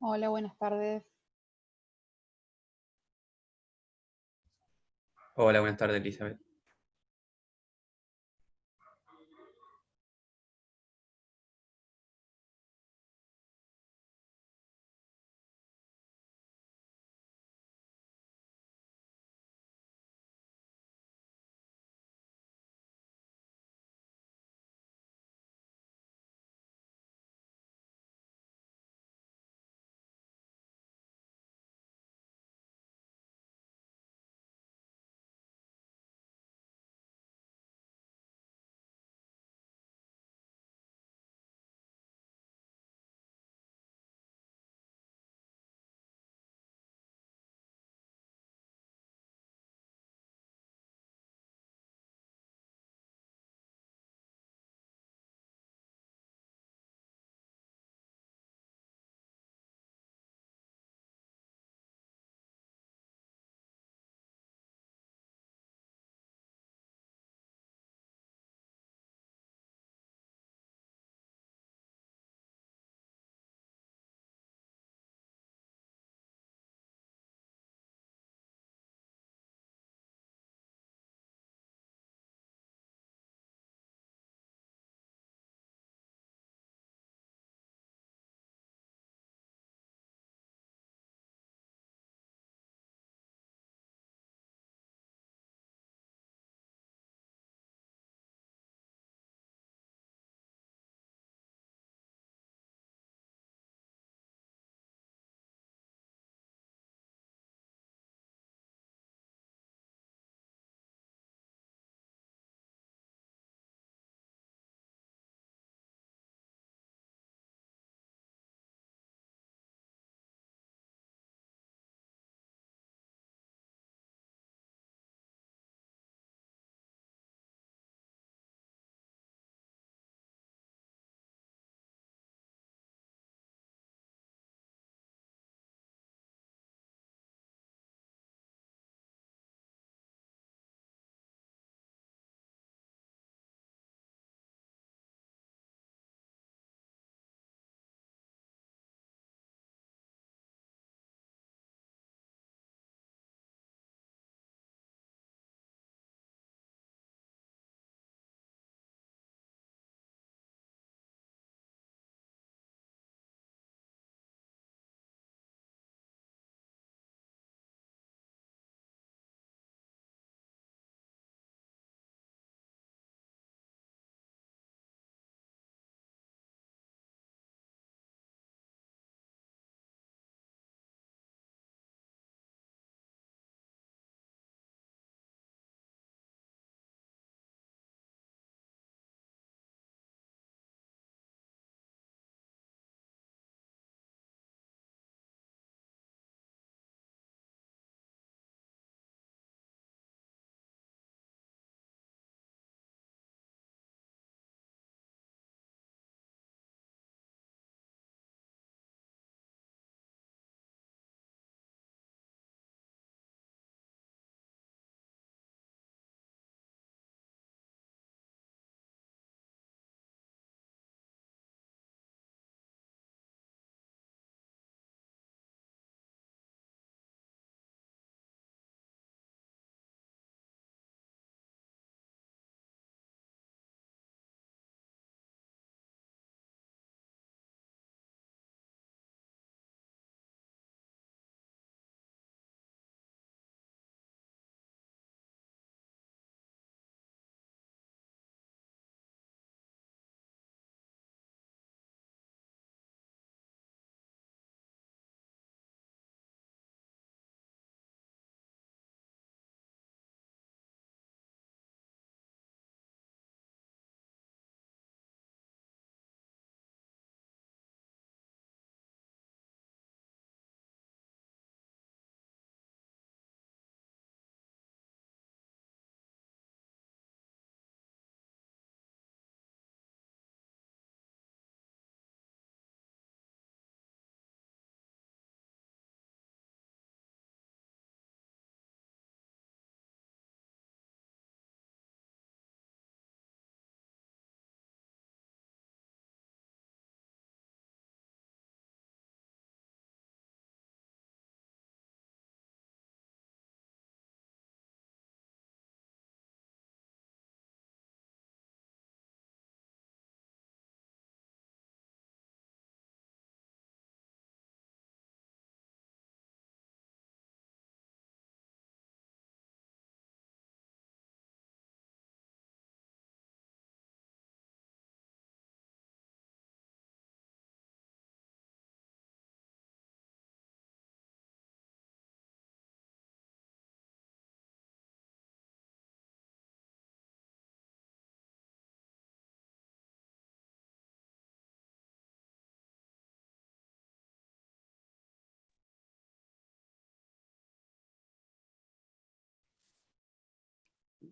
Hola, buenas tardes. Hola, buenas tardes, Elizabeth.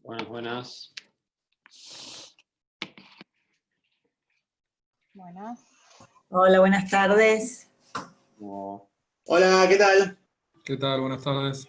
Buenas, buenas. Buenas. Hola, buenas tardes. Hola, ¿qué tal? ¿Qué tal? Buenas tardes.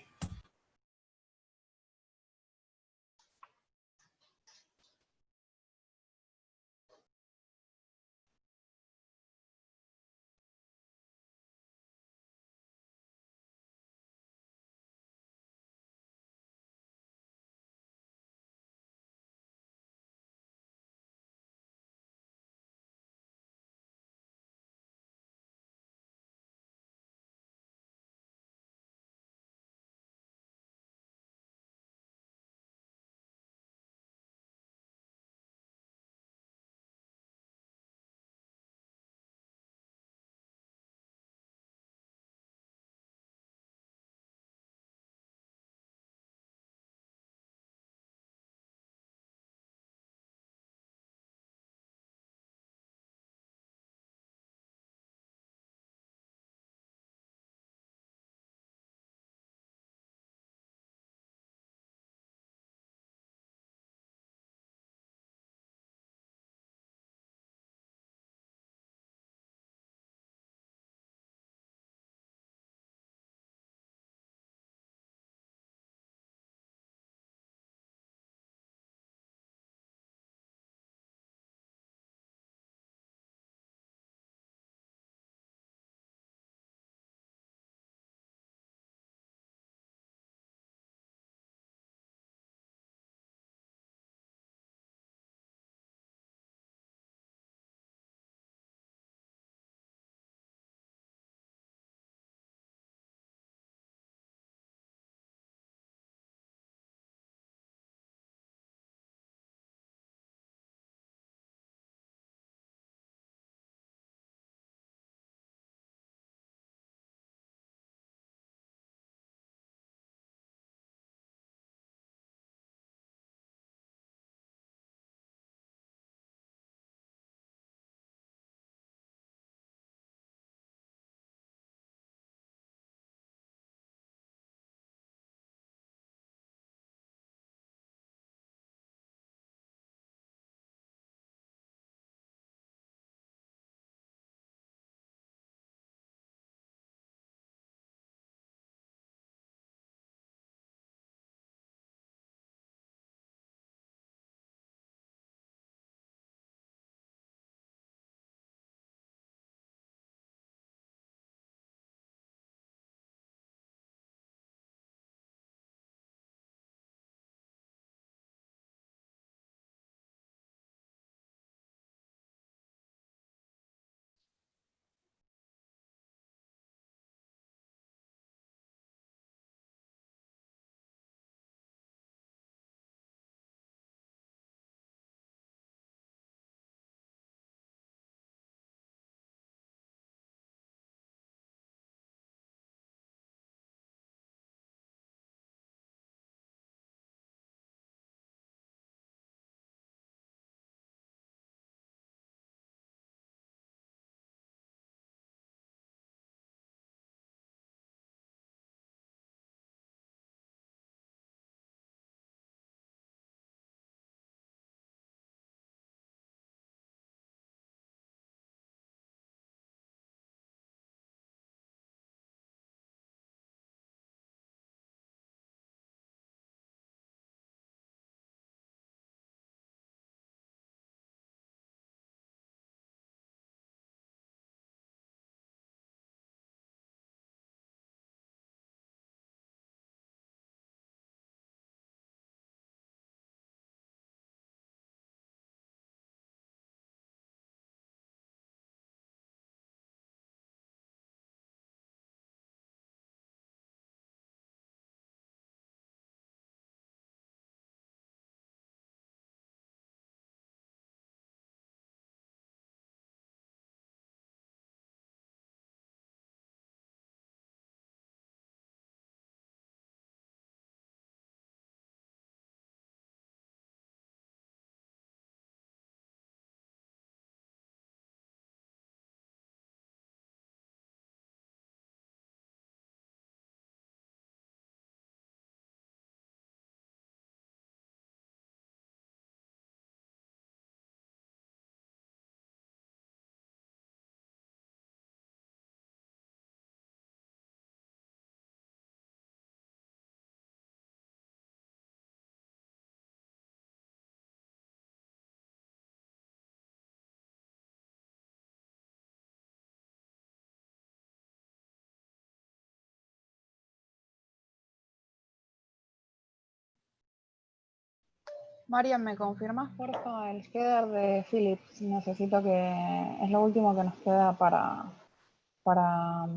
Marian, ¿me confirmas, porfa, el header de Philips? Necesito que... es lo último que nos queda para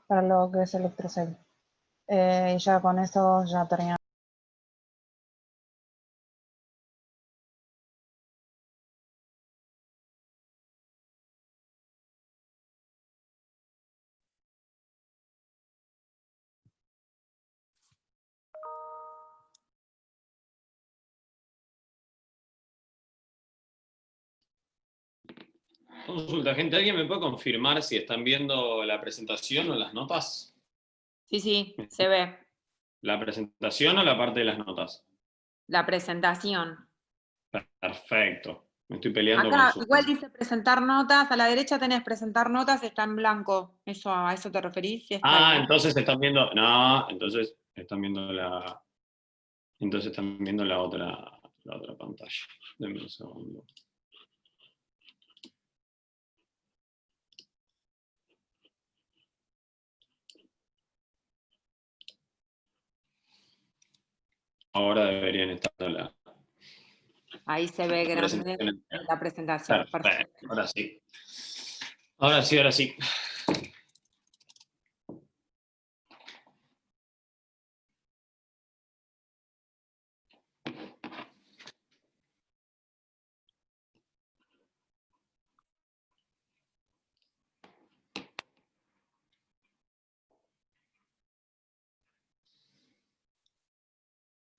lo que es Electrocell. Y ya con eso ya terminamos. Consulta, gente, ¿alguien me puede confirmar si están viendo la presentación o las notas? Sí, se ve. ¿La presentación o la parte de las notas? La presentación. Perfecto. Me estoy peleando Acá con igual dice presentar notas, a la derecha tenés presentar notas, está en blanco. ¿A eso te referís? Sí, está ahí. entonces están viendo... No, entonces están viendo la... Entonces están viendo la otra pantalla. Denme un segundo. Ahora deberían estar la Ahí se ve grande presentación. la presentación. Perfecto, ahora sí. Ahora sí, ahora sí.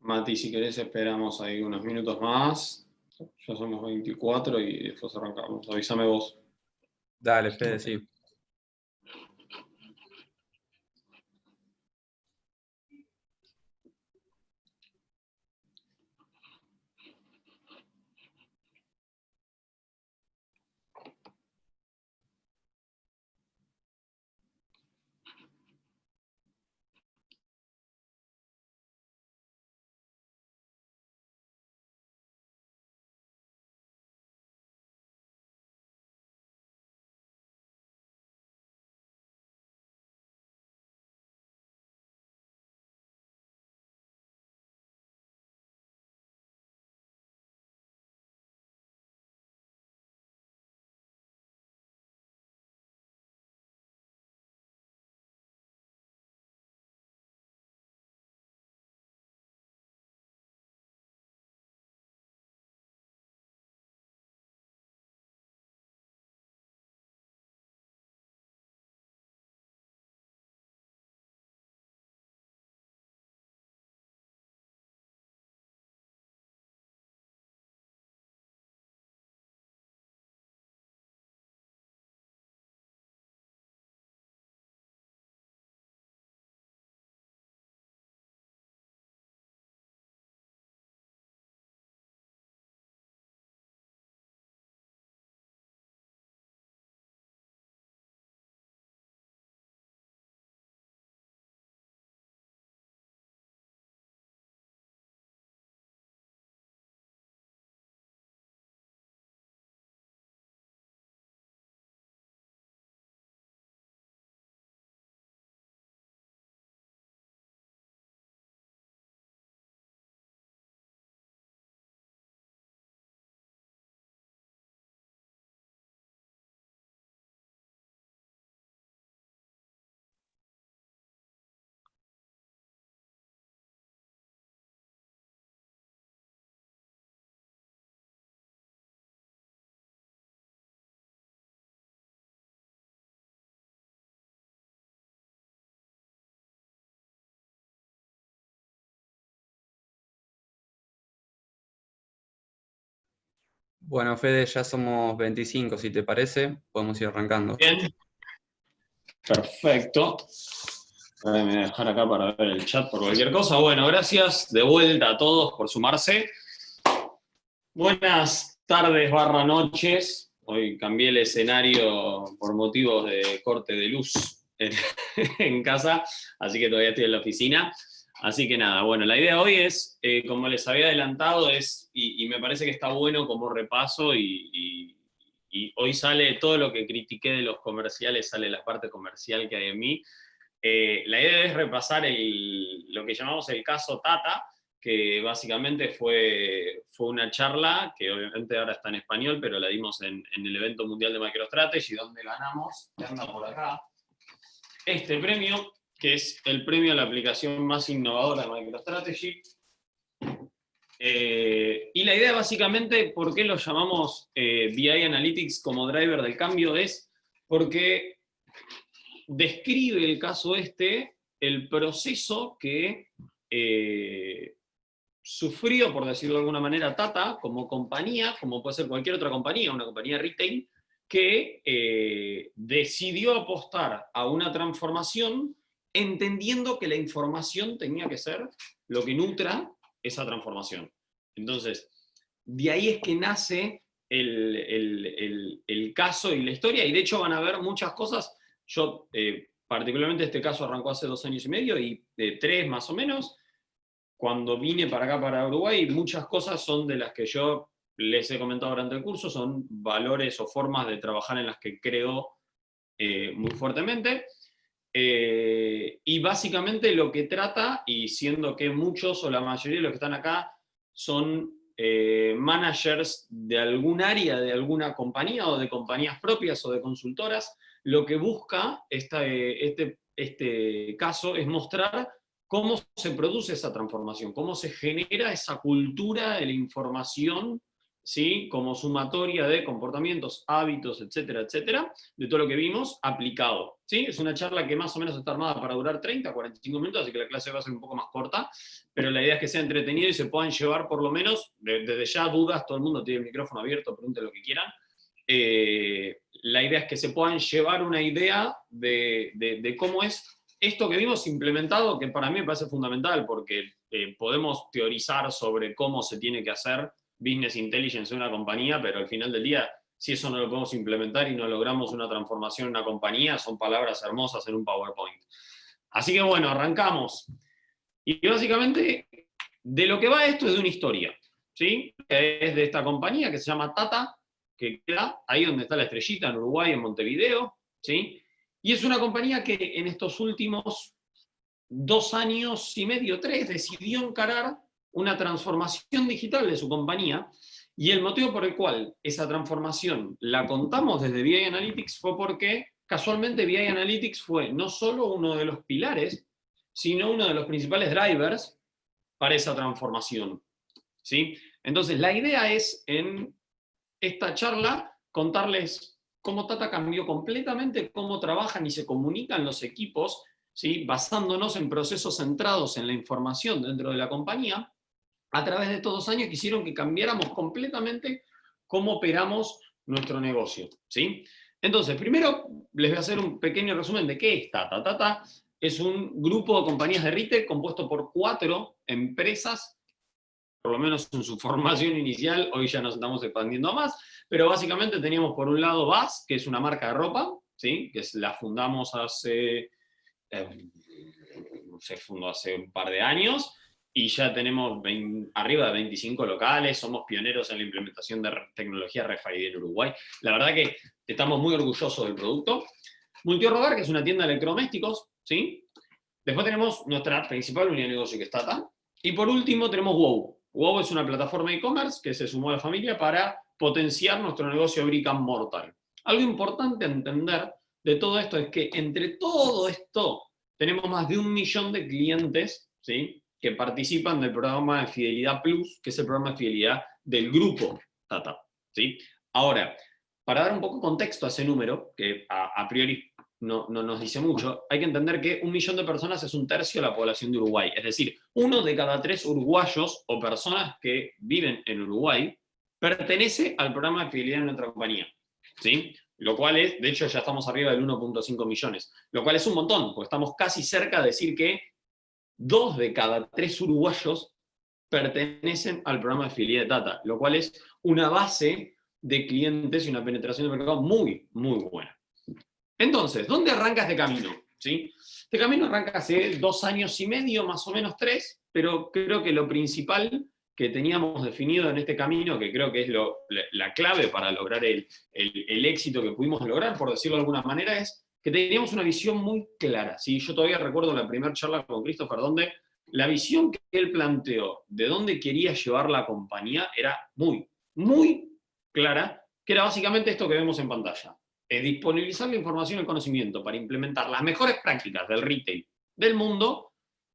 Mati, si querés esperamos ahí unos minutos más. Ya somos 24 y después arrancamos. Avísame vos. Dale, Fede, sí. Bueno, Fede, ya somos 25, si te parece, podemos ir arrancando. Bien. Perfecto. Me voy a dejar acá para ver el chat por cualquier cosa. Bueno, gracias de vuelta a todos por sumarse. Buenas tardes / noches. Hoy cambié el escenario por motivos de corte de luz en casa, así que todavía estoy en la oficina. Así que nada, bueno, la idea hoy es, como les había adelantado, y me parece que está bueno como repaso, y hoy sale todo lo que critiqué de los comerciales, sale la parte comercial que hay en mí. La idea es repasar lo que llamamos el caso Tata, que básicamente fue una charla, que obviamente ahora está en español, pero la dimos en el evento mundial de MicroStrategy, donde ganamos, que anda por acá, este premio, que es el premio a la aplicación más innovadora de MicroStrategy. Y la idea básicamente, ¿por qué lo llamamos BI Analytics como driver del cambio? Es porque describe el caso el proceso que sufrió, por decirlo de alguna manera, Tata como compañía, como puede ser cualquier otra compañía, una compañía retail, que decidió apostar a una transformación entendiendo que la información tenía que ser lo que nutra esa transformación. Entonces, de ahí es que nace el caso y la historia, y de hecho van a ver muchas cosas. Yo, particularmente este caso arrancó hace 2 años y medio, y 3 más o menos. Cuando vine para acá, para Uruguay, muchas cosas son de las que yo les he comentado durante el curso, son valores o formas de trabajar en las que creo muy fuertemente. Y básicamente lo que trata, y siendo que muchos o la mayoría de los que están acá son managers de algún área, de alguna compañía o de compañías propias o de consultoras, lo que busca este caso es mostrar cómo se produce esa transformación, cómo se genera esa cultura de la información, ¿sí? Como sumatoria de comportamientos, hábitos, etcétera, etcétera, de todo lo que vimos aplicado, ¿sí? Es una charla que más o menos está armada para durar 30, 45 minutos, así que la clase va a ser un poco más corta, pero la idea es que sea entretenido y se puedan llevar por lo menos, desde ya dudas, todo el mundo tiene el micrófono abierto, pregunten lo que quieran. La idea es que se puedan llevar una idea de cómo es esto que vimos implementado, que para mí me parece fundamental, porque podemos teorizar sobre cómo se tiene que hacer business intelligence en una compañía, pero al final del día, si eso no lo podemos implementar y no logramos una transformación en una compañía, son palabras hermosas en un PowerPoint. Así que bueno, arrancamos. Y básicamente, de lo que va esto es de una historia, ¿sí? Que es de esta compañía que se llama Tata, que queda ahí donde está la estrellita, en Uruguay, en Montevideo, ¿sí? Y es una compañía que en estos últimos 2 años y medio, 3, decidió encarar una transformación digital de su compañía, y el motivo por el cual esa transformación la contamos desde BI Analytics fue porque casualmente BI Analytics fue no solo uno de los pilares, sino uno de los principales drivers para esa transformación, ¿sí? Entonces la idea es en esta charla contarles cómo Tata cambió completamente cómo trabajan y se comunican los equipos, ¿sí? Basándonos en procesos centrados en la información dentro de la compañía, a través de estos 2 años que hicieron que cambiáramos completamente cómo operamos nuestro negocio, ¿sí? Entonces, primero les voy a hacer un pequeño resumen de qué es Tata. Tata es un grupo de compañías de retail compuesto por 4 empresas, por lo menos en su formación inicial. Hoy ya nos estamos expandiendo a más, pero básicamente teníamos por un lado Bass, que es una marca de ropa, ¿sí? Que la fundamos se fundó hace un par de años, y ya tenemos arriba de 25 locales, somos pioneros en la implementación de tecnología RFID en Uruguay. La verdad que estamos muy orgullosos del producto. Multihogar, que es una tienda de electrodomésticos, ¿sí? Después tenemos nuestra principal unidad de negocio, que es Tata. Y por último tenemos WOW. WOW es una plataforma de e-commerce que se sumó a la familia para potenciar nuestro negocio brick and mortar. Algo importante a entender de todo esto es que entre todo esto tenemos más de 1 millón de clientes, ¿sí? Que participan del programa de Fidelidad Plus, que es el programa de fidelidad del grupo Tata, ¿sí? Ahora, para dar un poco de contexto a ese número, que a priori no nos dice mucho, hay que entender que 1 millón de personas es 1/3 de la población de Uruguay. Es decir, 1 de cada 3 uruguayos o personas que viven en Uruguay pertenece al programa de fidelidad de nuestra compañía, ¿sí? Lo cual es, de hecho ya estamos arriba del 1.5 millones, lo cual es un montón, porque estamos casi cerca de decir que 2 de cada 3 uruguayos pertenecen al programa de fidelidad de Tata, lo cual es una base de clientes y una penetración del mercado muy, muy buena. Entonces, ¿dónde arranca este camino? ¿Sí? Este camino arranca hace 2 años y medio, más o menos 3, pero creo que lo principal que teníamos definido en este camino, que creo que es la clave para lograr el éxito que pudimos lograr, por decirlo de alguna manera, es que teníamos una visión muy clara, ¿sí? Yo todavía recuerdo la primera charla con Christopher, donde la visión que él planteó de dónde quería llevar la compañía era muy, muy clara, que era básicamente esto que vemos en pantalla. Es disponibilizar la información y el conocimiento para implementar las mejores prácticas del retail del mundo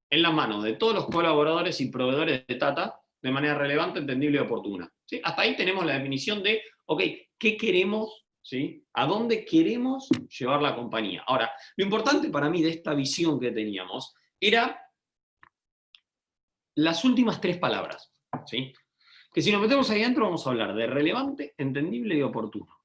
en las manos de todos los colaboradores y proveedores de Tata de manera relevante, entendible y oportuna. ¿Sí? Hasta ahí tenemos la definición de, ok, ¿qué queremos? ¿Sí? ¿A dónde queremos llevar la compañía? Ahora, lo importante para mí de esta visión que teníamos era las últimas 3 palabras. ¿Sí? Que si nos metemos ahí adentro vamos a hablar de relevante, entendible y oportuno.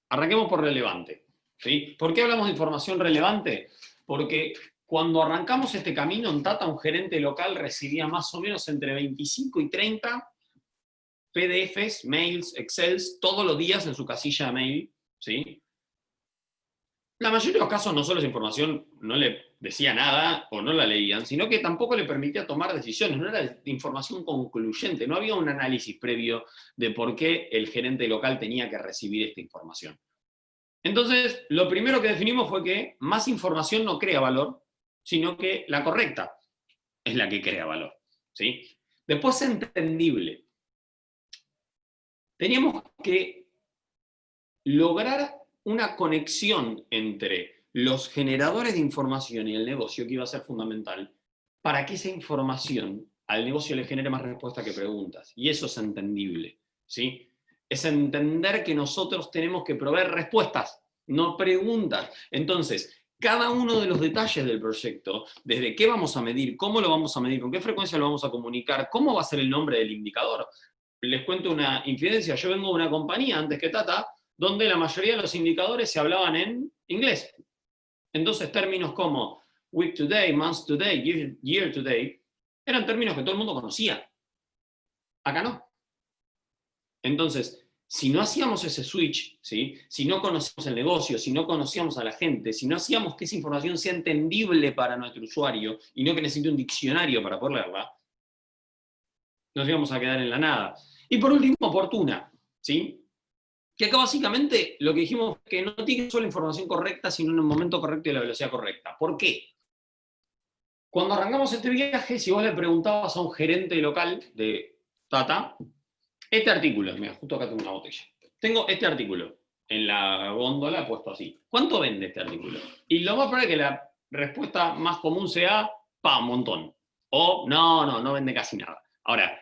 Arranquemos por relevante. ¿Sí? ¿Por qué hablamos de información relevante? Porque cuando arrancamos este camino en Tata, un gerente local recibía más o menos entre 25 y 30 PDFs, mails, Excels, todos los días en su casilla de mail. ¿Sí? La mayoría de los casos no solo esa información no le decía nada o no la leían, sino que tampoco le permitía tomar decisiones, no era información concluyente, no había un análisis previo de por qué el gerente local tenía que recibir esta información. Entonces, lo primero que definimos fue que más información no crea valor, sino que la correcta es la que crea valor. ¿Sí? Después, entendible. Teníamos que lograr una conexión entre los generadores de información y el negocio, que iba a ser fundamental, para que esa información al negocio le genere más respuestas que preguntas. Y eso es entendible. ¿Sí? Es entender que nosotros tenemos que proveer respuestas, no preguntas. Entonces, cada uno de los detalles del proyecto, desde qué vamos a medir, cómo lo vamos a medir, con qué frecuencia lo vamos a comunicar, cómo va a ser el nombre del indicador. Les cuento una infidencia, yo vengo de una compañía, antes que Tata, donde la mayoría de los indicadores se hablaban en inglés. Entonces, términos como week to day, month to day, year to day, eran términos que todo el mundo conocía. Acá no. Entonces, si no hacíamos ese switch, ¿sí? Si no conocíamos el negocio, si no conocíamos a la gente, si no hacíamos que esa información sea entendible para nuestro usuario y no que necesite un diccionario para poder leerla, nos íbamos a quedar en la nada. Y por último, oportuna, ¿sí? Que acá básicamente lo que dijimos es que no tiene solo información correcta, sino en el momento correcto y a la velocidad correcta. ¿Por qué? Cuando arrancamos este viaje, si vos le preguntabas a un gerente local de Tata, este artículo, mira, justo acá tengo una botella. Tengo este artículo en la góndola puesto así. ¿Cuánto vende este artículo? Y lo más probable es que la respuesta más común sea, un montón. O, no vende casi nada. Ahora,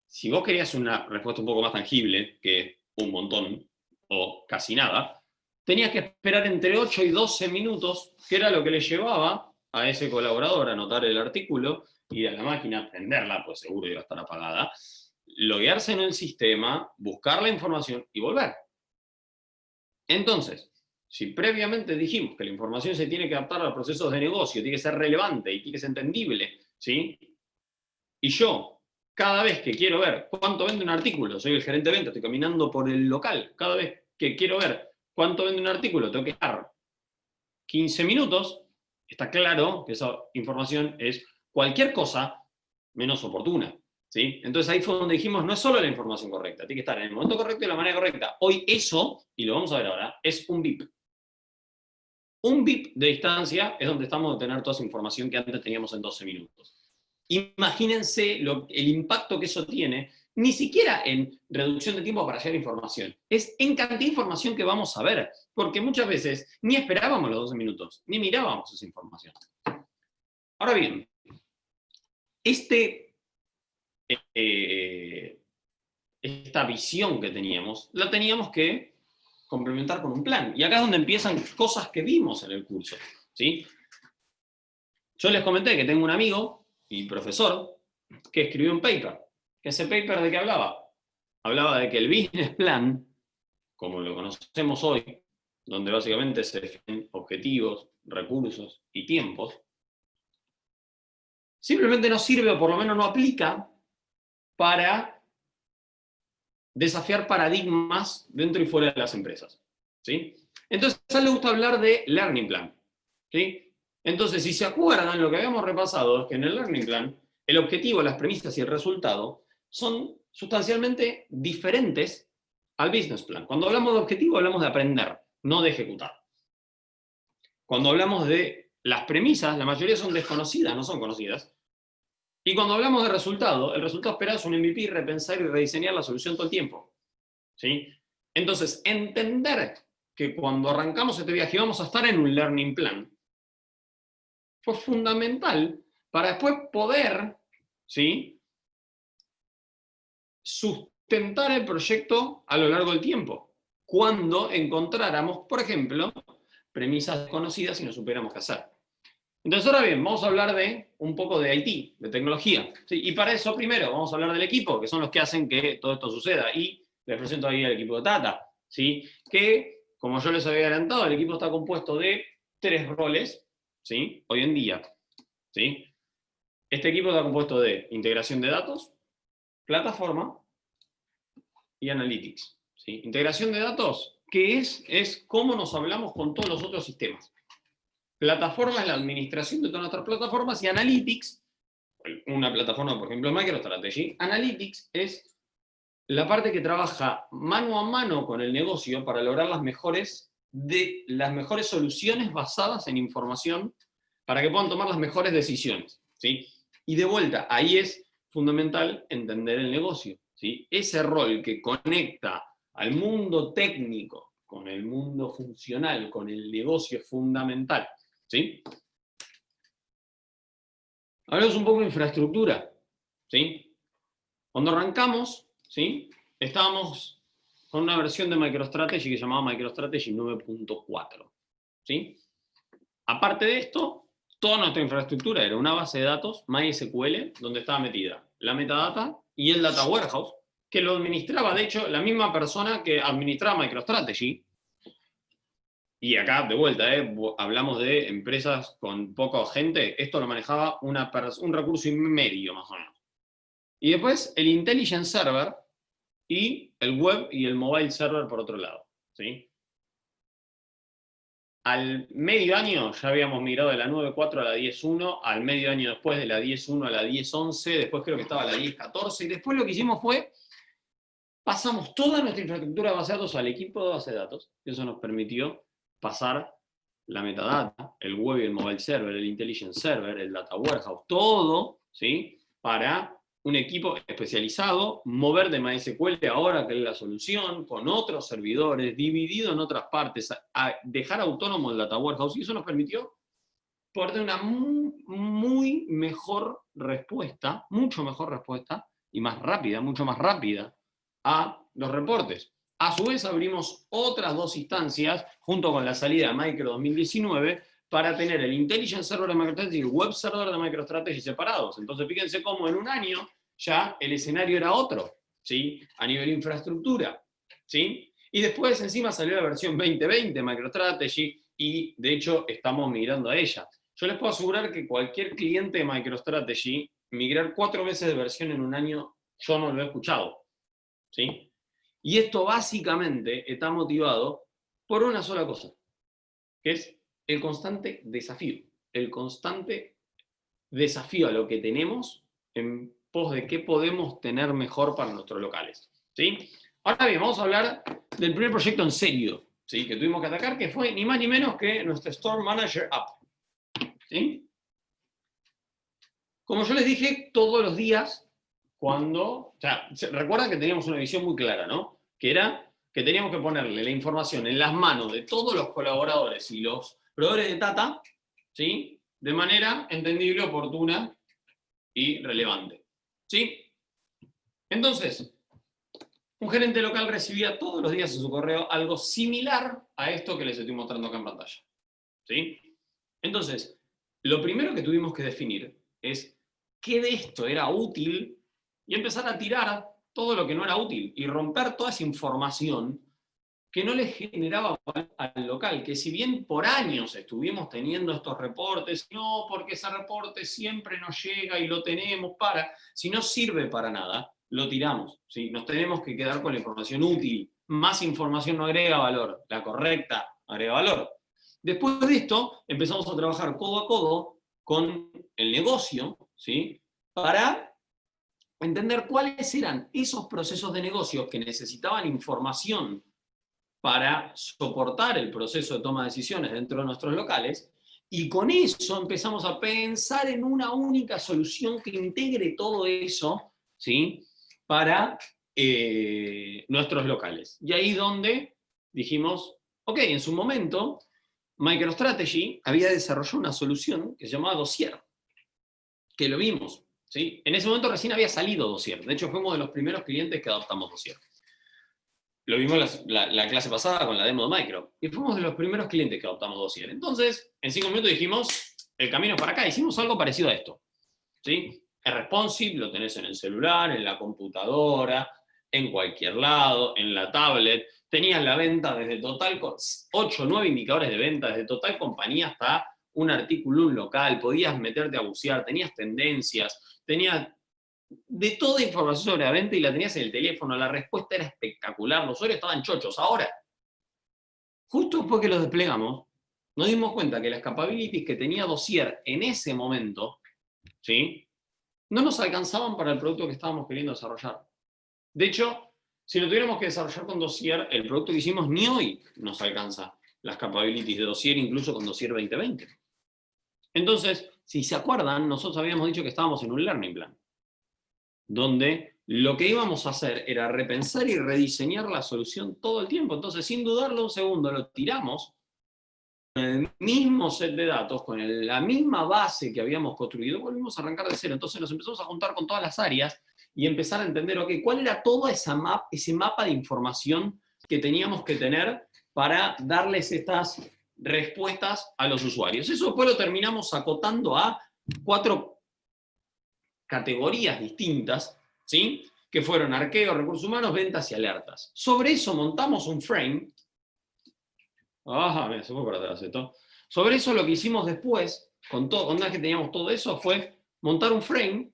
si vos querías una respuesta un poco más tangible, que un montón o casi nada, tenías que esperar entre 8 y 12 minutos, que era lo que le llevaba a ese colaborador a anotar el artículo, ir a la máquina, prenderla, pues seguro iba a estar apagada, loguearse en el sistema, buscar la información y volver. Entonces, si previamente dijimos que la información se tiene que adaptar a los procesos de negocio, tiene que ser relevante y tiene que ser entendible, ¿sí? Y yo, cada vez que quiero ver cuánto vende un artículo, soy el gerente de venta, estoy caminando por el local, cada vez que quiero ver cuánto vende un artículo, tengo que estar 15 minutos, está claro que esa información es cualquier cosa menos oportuna. ¿Sí? Entonces ahí fue donde dijimos, no es solo la información correcta, tiene que estar en el momento correcto y de la manera correcta. Hoy eso, y lo vamos a ver ahora, es un BIP. Un BIP de distancia es donde estamos de tener toda esa información que antes teníamos en 12 minutos. Imagínense el impacto que eso tiene, ni siquiera en reducción de tiempo para llegar información, es en cantidad de información que vamos a ver, porque muchas veces ni esperábamos los 12 minutos, ni mirábamos esa información. Ahora bien, esta visión que teníamos, la teníamos que complementar con un plan. Y acá es donde empiezan cosas que vimos en el curso. ¿Sí? Yo les comenté que tengo un amigo y profesor que escribió un paper. ¿Ese paper de qué hablaba? Hablaba de que el business plan, como lo conocemos hoy, donde básicamente se definen objetivos, recursos y tiempos, simplemente no sirve, o por lo menos no aplica, para desafiar paradigmas dentro y fuera de las empresas. ¿Sí? Entonces, a él le gusta hablar de Learning Plan. ¿Sí? Entonces, si se acuerdan, lo que habíamos repasado es que en el Learning Plan, el objetivo, las premisas y el resultado son sustancialmente diferentes al Business Plan. Cuando hablamos de objetivo, hablamos de aprender, no de ejecutar. Cuando hablamos de las premisas, la mayoría son desconocidas, no son conocidas. Y cuando hablamos de resultado, el resultado esperado es un MVP, repensar y rediseñar la solución todo el tiempo. ¿Sí? Entonces, entender que cuando arrancamos este viaje íbamos a estar en un learning plan fue fundamental para después poder, ¿sí?, sustentar el proyecto a lo largo del tiempo. Cuando encontráramos, por ejemplo, premisas desconocidas y no supiéramos qué hacer. Entonces, ahora bien, vamos a hablar de un poco de IT, de tecnología. ¿Sí? Y para eso, primero, vamos a hablar del equipo, que son los que hacen que todo esto suceda. Y les presento ahí al equipo de Tata, ¿sí? Que, como yo les había adelantado, el equipo está compuesto de 3 roles, ¿sí?, hoy en día. ¿Sí? Este equipo está compuesto de integración de datos, plataforma y analytics. ¿Sí? Integración de datos, ¿qué es? Es cómo nos hablamos con todos los otros sistemas. Plataforma es la administración de todas nuestras plataformas, y Analytics, una plataforma, por ejemplo, MicroStrategy, Analytics es la parte que trabaja mano a mano con el negocio para lograr las mejores soluciones basadas en información para que puedan tomar las mejores decisiones. ¿Sí? Y de vuelta, ahí es fundamental entender el negocio. ¿Sí? Ese rol que conecta al mundo técnico con el mundo funcional, con el negocio, es fundamental. ¿Sí? Hablamos un poco de infraestructura. ¿Sí? Cuando arrancamos, ¿sí?, estábamos con una versión de MicroStrategy que se llamaba MicroStrategy 9.4. ¿Sí? Aparte de esto, toda nuestra infraestructura era una base de datos MySQL, donde estaba metida la metadata y el Data Warehouse, que lo administraba, de hecho, la misma persona que administraba MicroStrategy. Y acá, de vuelta, hablamos de empresas con poca gente, esto lo manejaba un recurso y medio, más o menos. Y después el Intelligence Server y el Web y el Mobile Server por otro lado. ¿Sí? Al medio año ya habíamos migrado de la 9.4 a la 10.1, al medio año después de la 10.1 a la 10.11, después creo que estaba la 10.14, y después lo que hicimos fue, pasamos toda nuestra infraestructura de base de datos al equipo de base de datos, y eso nos permitió pasar la metadata, el Web y el Mobile Server, el Intelligence Server, el Data Warehouse, todo, ¿sí?, para un equipo especializado, mover de MySQL ahora, que es la solución, con otros servidores, dividido en otras partes, a dejar autónomo el Data Warehouse, y eso nos permitió poder tener una muy mejor respuesta, mucho mejor respuesta, y más rápida, mucho más rápida, a los reportes. A su vez abrimos otras 2 instancias, junto con la salida de Micro 2019, para tener el Intelligence Server de MicroStrategy y el Web Server de MicroStrategy separados. Entonces fíjense cómo en un año ya el escenario era otro, ¿sí?, a nivel infraestructura. ¿Sí? Y después encima salió la versión 2020 de MicroStrategy, y de hecho estamos migrando a ella. Yo les puedo asegurar que cualquier cliente de MicroStrategy, migrar 4 veces de versión en un año, yo no lo he escuchado. ¿Sí? Y esto básicamente está motivado por una sola cosa, que es el constante desafío. El constante desafío a lo que tenemos en pos de qué podemos tener mejor para nuestros locales. ¿Sí? Ahora bien, vamos a hablar del primer proyecto en serio, ¿sí?, que tuvimos que atacar, que fue ni más ni menos que nuestro Store Manager App. ¿Sí? Como yo les dije, todos los días, recuerdan que teníamos una visión muy clara, ¿no? Que era que teníamos que ponerle la información en las manos de todos los colaboradores y los proveedores de Tata, ¿sí?, de manera entendible, oportuna y relevante. ¿Sí? Entonces, un gerente local recibía todos los días en su correo algo similar a esto que les estoy mostrando acá en pantalla. ¿Sí? Entonces, lo primero que tuvimos que definir es qué de esto era útil y empezar a tirar todo lo que no era útil y romper toda esa información que no le generaba al local, que si bien por años estuvimos teniendo estos reportes, no, porque ese reporte siempre nos llega y lo tenemos si no sirve para nada, lo tiramos. ¿Sí? Nos tenemos que quedar con la información útil. Más información no agrega valor, la correcta agrega valor. Después de esto, empezamos a trabajar codo a codo con el negocio, ¿sí?, para entender cuáles eran esos procesos de negocio que necesitaban información para soportar el proceso de toma de decisiones dentro de nuestros locales, Y con eso empezamos a pensar en una única solución que integre todo eso, ¿sí? Para nuestros locales. Y ahí donde dijimos, ok, en su momento, MicroStrategy había desarrollado una solución que se llamaba Dossier, que lo vimos, ¿sí? En ese momento recién había salido Dossier. De hecho, fuimos de los primeros clientes que adoptamos Dossier. Lo vimos la clase pasada con la demo de Micro. Y fuimos de los primeros clientes que adoptamos Dossier. Entonces, en 5 minutos dijimos, el camino es para acá. Hicimos algo parecido a esto, ¿sí? Es responsive, lo tenés en el celular, en la computadora, en cualquier lado, en la tablet. Tenías la venta desde total, 8 o 9 indicadores de venta, desde total compañía hasta un artículo, un local. Podías meterte a bucear, tenías tendencias, tenías de toda información sobre la venta y la tenías en el teléfono. La respuesta era espectacular, los usuarios estaban chochos. Ahora, justo después que los desplegamos, nos dimos cuenta que las capabilities que tenía Dossier en ese momento, ¿sí?, no nos alcanzaban para el producto que estábamos queriendo desarrollar. De hecho, si lo tuviéramos que desarrollar con Dossier, el producto que hicimos ni hoy nos alcanza las capabilities de Dossier, incluso con Dossier 2020. Entonces, si se acuerdan, nosotros habíamos dicho que estábamos en un learning plan, donde lo que íbamos a hacer era repensar y rediseñar la solución todo el tiempo. Entonces, sin dudarlo un segundo, lo tiramos con el mismo set de datos, con la misma base que habíamos construido, volvimos a arrancar de cero. Entonces nos empezamos a juntar con todas las áreas y empezar a entender, ok, cuál era todo ese mapa de información que teníamos que tener para darles estas respuestas a los usuarios. Eso después lo terminamos acotando a 4 categorías distintas, ¿sí?, que fueron arqueo, recursos humanos, ventas y alertas. Sobre eso montamos un frame. Mira, se fue para atrás esto. Sobre eso lo que hicimos después, con una vez que teníamos todo eso, fue montar un frame,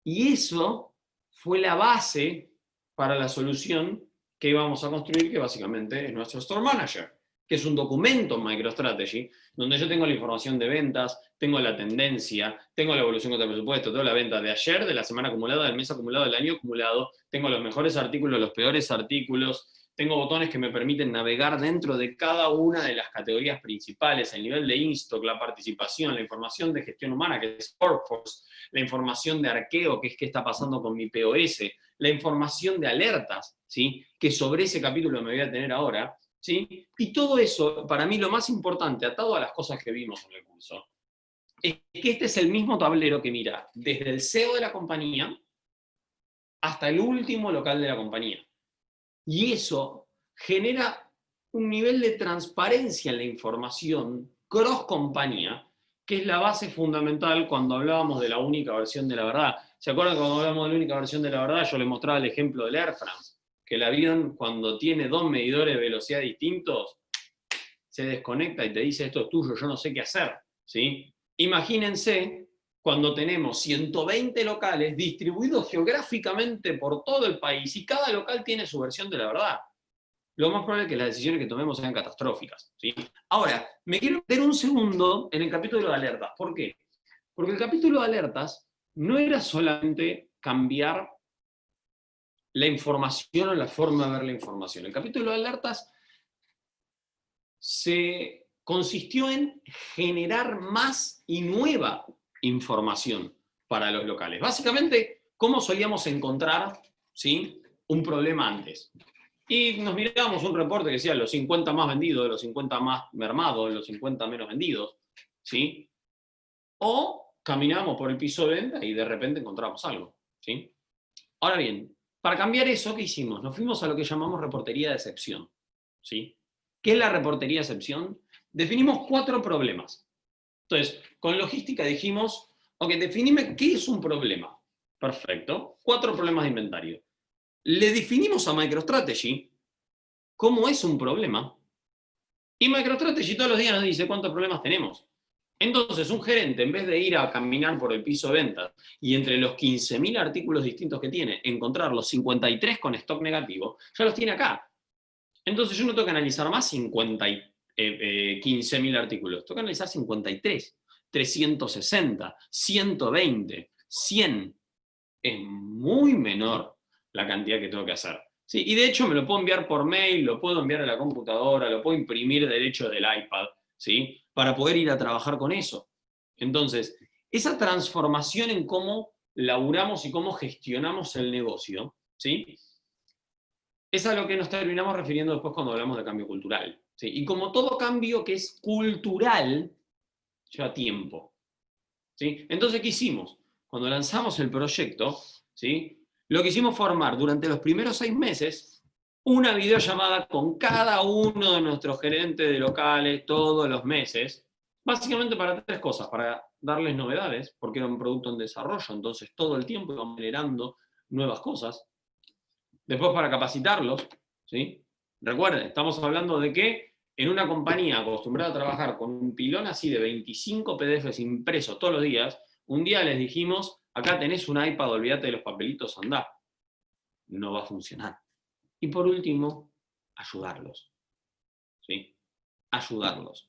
y eso fue la base para la solución que íbamos a construir, que básicamente es nuestro Store Manager, que es un documento en MicroStrategy, donde yo tengo la información de ventas, tengo la tendencia, tengo la evolución contra el presupuesto, tengo la venta de ayer, de la semana acumulada, del mes acumulado, del año acumulado, tengo los mejores artículos, los peores artículos, tengo botones que me permiten navegar dentro de cada una de las categorías principales, el nivel de in-stock, la participación, la información de gestión humana, que es Workforce, la información de arqueo, que es qué está pasando con mi POS, la información de alertas, ¿sí?, que sobre ese capítulo me voy a tener ahora, ¿sí? Y todo eso, para mí lo más importante, atado a las cosas que vimos en el curso, es que este es el mismo tablero que mira desde el CEO de la compañía hasta el último local de la compañía. Y eso genera un nivel de transparencia en la información cross compañía, que es la base fundamental cuando hablábamos de la única versión de la verdad. ¿Se acuerdan cuando hablamos de la única versión de la verdad? Yo les mostraba el ejemplo del Air France, que el avión, cuando tiene 2 medidores de velocidad distintos, se desconecta y te dice, esto es tuyo, yo no sé qué hacer, ¿sí? Imagínense cuando tenemos 120 locales distribuidos geográficamente por todo el país y cada local tiene su versión de la verdad. Lo más probable es que las decisiones que tomemos sean catastróficas, ¿sí? Ahora, me quiero meter un segundo en el capítulo de alertas. ¿Por qué? Porque el capítulo de alertas no era solamente cambiar la información o la forma de ver la información. El capítulo de alertas se consistió en generar más y nueva información para los locales. Básicamente, ¿cómo solíamos encontrar, ¿sí?, un problema antes? Y nos mirábamos un reporte que decía los 50 más vendidos, los 50 más mermados, los 50 menos vendidos, ¿sí? O caminábamos por el piso de venta y de repente encontramos algo, ¿sí? Ahora bien, para cambiar eso, ¿qué hicimos? Nos fuimos a lo que llamamos reportería de excepción, ¿sí? ¿Qué es la reportería de excepción? Definimos 4 problemas. Entonces, con logística dijimos, ok, definime qué es un problema. Perfecto. 4 problemas de inventario. Le definimos a MicroStrategy cómo es un problema. Y MicroStrategy todos los días nos dice cuántos problemas tenemos. Entonces, un gerente, en vez de ir a caminar por el piso de ventas y entre los 15.000 artículos distintos que tiene, encontrar los 53 con stock negativo, ya los tiene acá. Entonces, yo no tengo que analizar más 15.000 artículos. Tengo que analizar 53, 360, 120, 100. Es muy menor la cantidad que tengo que hacer, ¿sí? Y de hecho me lo puedo enviar por mail, lo puedo enviar a la computadora, lo puedo imprimir derecho del iPad, ¿sí? Para poder ir a trabajar con eso. Entonces, esa transformación en cómo laburamos y cómo gestionamos el negocio, ¿sí? Es a lo que nos terminamos refiriendo después cuando hablamos de cambio cultural, ¿sí? Y como todo cambio que es cultural, lleva tiempo, ¿sí? Entonces, ¿qué hicimos? Cuando lanzamos el proyecto, ¿sí? Lo que hicimos fue formar durante los primeros 6 meses una videollamada con cada uno de nuestros gerentes de locales todos los meses, básicamente para 3 cosas: para darles novedades, porque era un producto en desarrollo, entonces todo el tiempo íbamos generando nuevas cosas. Después, para capacitarlos, ¿sí? Recuerden, estamos hablando de que en una compañía acostumbrada a trabajar con un pilón así de 25 PDFs impresos todos los días, un día les dijimos, acá tenés un iPad, olvídate de los papelitos, andá. No va a funcionar. Y por último, ayudarlos, ¿sí? Ayudarlos,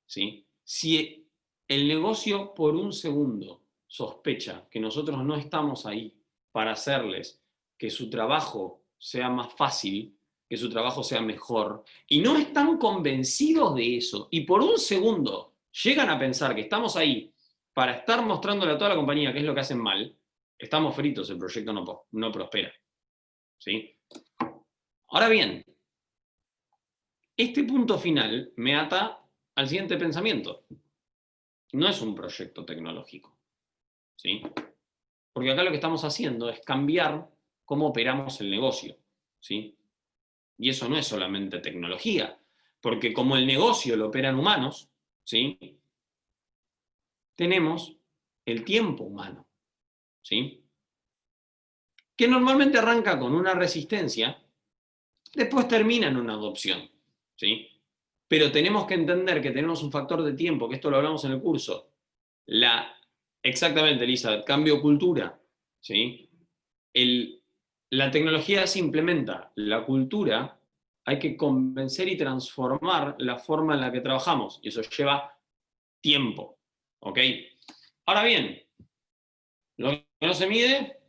¿sí? Si el negocio por un segundo sospecha que nosotros no estamos ahí para hacerles que su trabajo sea más fácil, que su trabajo sea mejor, y no están convencidos de eso, y por un segundo llegan a pensar que estamos ahí para estar mostrándole a toda la compañía qué es lo que hacen mal, estamos fritos, el proyecto no prospera, ¿sí? Ahora bien, este punto final me ata al siguiente pensamiento. No es un proyecto tecnológico, ¿sí? Porque acá lo que estamos haciendo es cambiar cómo operamos el negocio, ¿sí? Y eso no es solamente tecnología, porque como el negocio lo operan humanos, ¿sí? Tenemos el tiempo humano, ¿sí? Que normalmente arranca con una resistencia, después termina en una adopción, ¿sí? Pero tenemos que entender que tenemos un factor de tiempo, que esto lo hablamos en el curso. Exactamente, Elizabeth, cambio cultura, ¿sí? La tecnología se implementa, la cultura hay que convencer y transformar la forma en la que trabajamos, y eso lleva tiempo, ¿ok? Ahora bien, lo que no se mide,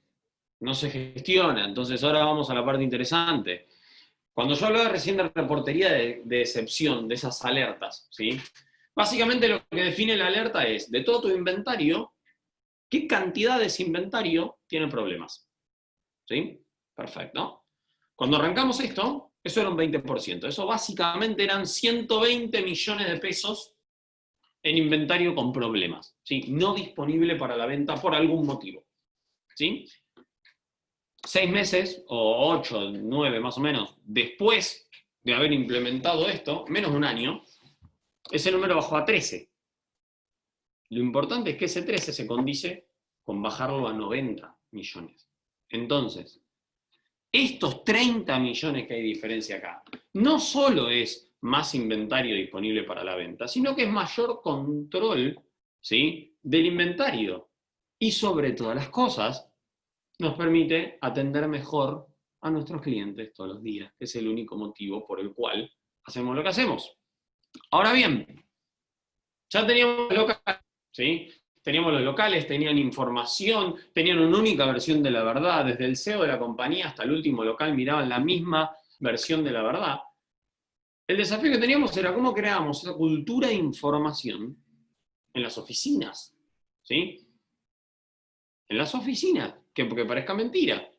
no se gestiona. Entonces ahora vamos a la parte interesante. Cuando yo hablaba recién de reportería de excepción, de esas alertas, ¿sí? Básicamente lo que define la alerta es, de todo tu inventario, ¿qué cantidad de ese inventario tiene problemas? ¿Sí? Perfecto. Cuando arrancamos esto, eso era un 20%. Eso básicamente eran 120 millones de pesos en inventario con problemas, ¿sí? No disponible para la venta por algún motivo, ¿sí? 6 meses, o 8, 9 más o menos, después de haber implementado esto, menos de un año, ese número bajó a 13. Lo importante es que ese 13 se condice con bajarlo a 90 millones. Entonces, estos 30 millones que hay diferencia acá, no solo es más inventario disponible para la venta, sino que es mayor control, ¿sí?, del inventario. Y sobre todas las cosas, nos permite atender mejor a nuestros clientes todos los días, que es el único motivo por el cual hacemos lo que hacemos. Ahora bien, ya teníamos los locales, ¿sí? Teníamos los locales, tenían información, tenían una única versión de la verdad, desde el CEO de la compañía hasta el último local miraban la misma versión de la verdad. El desafío que teníamos era cómo creábamos esa cultura de información en las oficinas, ¿sí? En las oficinas, que porque parezca mentira,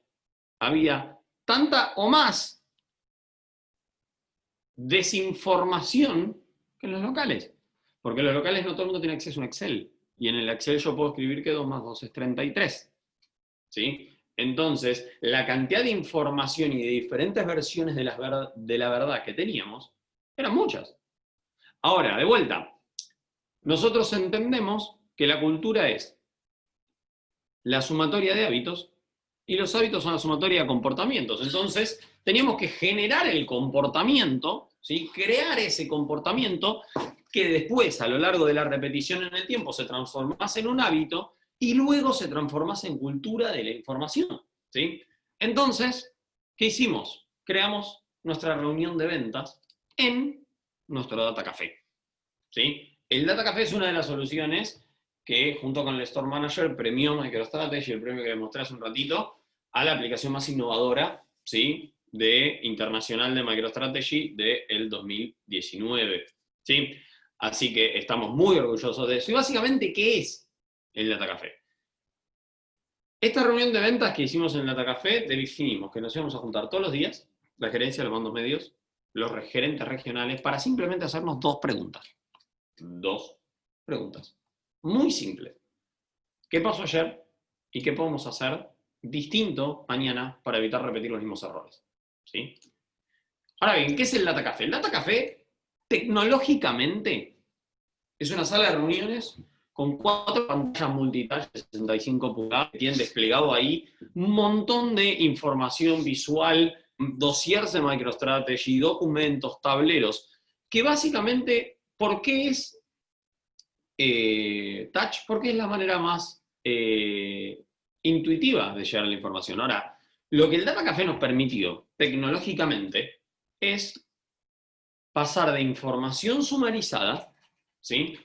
había tanta o más desinformación que en los locales. Porque en los locales no todo el mundo tiene acceso a un Excel. Y en el Excel yo puedo escribir que 2 más 2 es 33. ¿Sí? Entonces, la cantidad de información y de diferentes versiones de la verdad que teníamos eran muchas. Ahora, de vuelta, nosotros entendemos que la cultura es la sumatoria de hábitos y los hábitos son la sumatoria de comportamientos. Entonces, teníamos que generar el comportamiento, ¿sí?, crear ese comportamiento que después, a lo largo de la repetición en el tiempo, se transformase en un hábito y luego se transformase en cultura de la información, ¿sí? Entonces, ¿qué hicimos? Creamos nuestra reunión de ventas en nuestro Data Café, ¿sí? El Data Café es una de las soluciones que, junto con el Store Manager, premió MicroStrategy, el premio que les mostré hace un ratito, a la aplicación más innovadora, ¿sí?, internacional de MicroStrategy del 2019, ¿sí? Así que estamos muy orgullosos de eso. Y básicamente, ¿qué es el Data Café? Esta reunión de ventas que hicimos en el Data Café, definimos que nos íbamos a juntar todos los días, la gerencia de los mandos medios, los gerentes regionales, para simplemente hacernos dos preguntas. Dos preguntas. Muy simples. ¿Qué pasó ayer? ¿Y qué podemos hacer distinto mañana para evitar repetir los mismos errores? ¿Sí? Ahora bien, ¿qué es el Data Café? El Data Café, tecnológicamente, es una sala de reuniones con 4 pantallas multitouch de 65 pulgadas que tienen desplegado ahí un montón de información visual, dossiers de MicroStrategy, documentos, tableros, que básicamente, ¿por qué es touch? Porque es la manera más intuitiva de llegar a la información. Ahora, lo que el Data Café nos permitió tecnológicamente es pasar de información sumarizada, ¿sí?,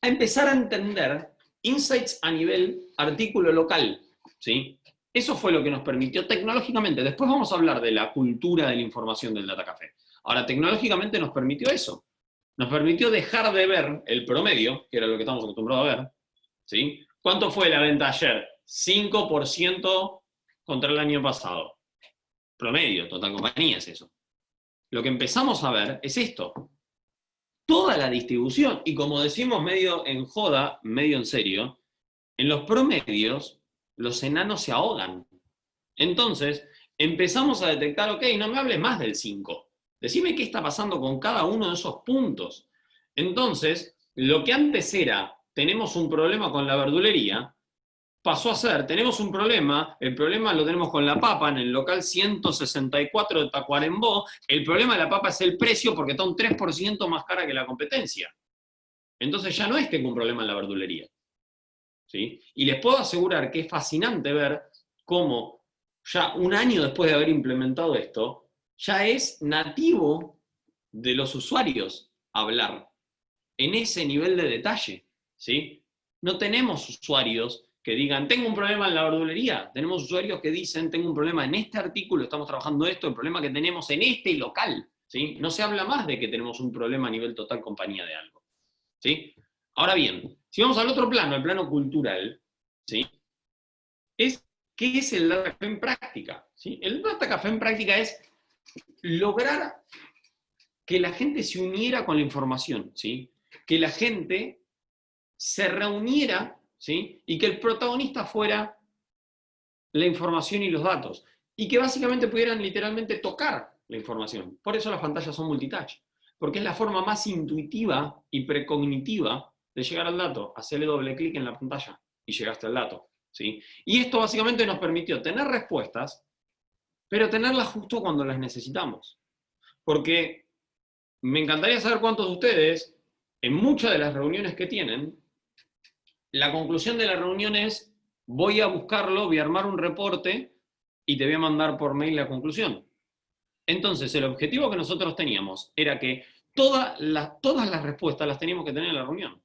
a empezar a entender insights a nivel artículo local, ¿sí? Eso fue lo que nos permitió tecnológicamente. Después vamos a hablar de la cultura de la información del Data Café. Ahora, tecnológicamente nos permitió eso. Nos permitió dejar de ver el promedio, que era lo que estamos acostumbrados a ver, ¿sí? ¿Cuánto fue la venta ayer? 5% contra el año pasado. Promedio, total compañía es eso. Lo que empezamos a ver es esto. Toda la distribución, y como decimos medio en joda, medio en serio, en los promedios los enanos se ahogan. Entonces, empezamos a detectar, ok, no me hables más del 5. Decime qué está pasando con cada uno de esos puntos. Entonces, lo que antes era, tenemos un problema con la verdulería, pasó a ser, tenemos un problema, el problema lo tenemos con la papa en el local 164 de Tacuarembó, el problema de la papa es el precio porque está un 3% más cara que la competencia. Entonces ya no es que tengo un problema en la verdulería, ¿sí? Y les puedo asegurar que es fascinante ver cómo ya un año después de haber implementado esto, ya es nativo de los usuarios hablar en ese nivel de detalle, ¿sí? No tenemos usuarios que digan, tengo un problema en la verdulería. Tenemos usuarios que dicen, tengo un problema en este artículo, estamos trabajando esto, el problema que tenemos en este local, ¿sí? No se habla más de que tenemos un problema a nivel total compañía de algo, ¿sí? Ahora bien, si vamos al otro plano, el plano cultural, ¿sí?, ¿qué es el Data Café en práctica? ¿Sí? El Data Café en práctica es lograr que la gente se uniera con la información, ¿sí? Que la gente se reuniera, ¿sí?, y que el protagonista fuera la información y los datos, y que básicamente pudieran literalmente tocar la información. Por eso las pantallas son multitouch, porque es la forma más intuitiva y precognitiva de llegar al dato. Hacerle doble clic en la pantalla y llegaste al dato, ¿sí? Y esto básicamente nos permitió tener respuestas, pero tenerlas justo cuando las necesitamos. Porque me encantaría saber cuántos de ustedes, en muchas de las reuniones que tienen, la conclusión de la reunión es, voy a buscarlo, voy a armar un reporte y te voy a mandar por mail la conclusión. Entonces, el objetivo que nosotros teníamos era que todas las respuestas las teníamos que tener en la reunión.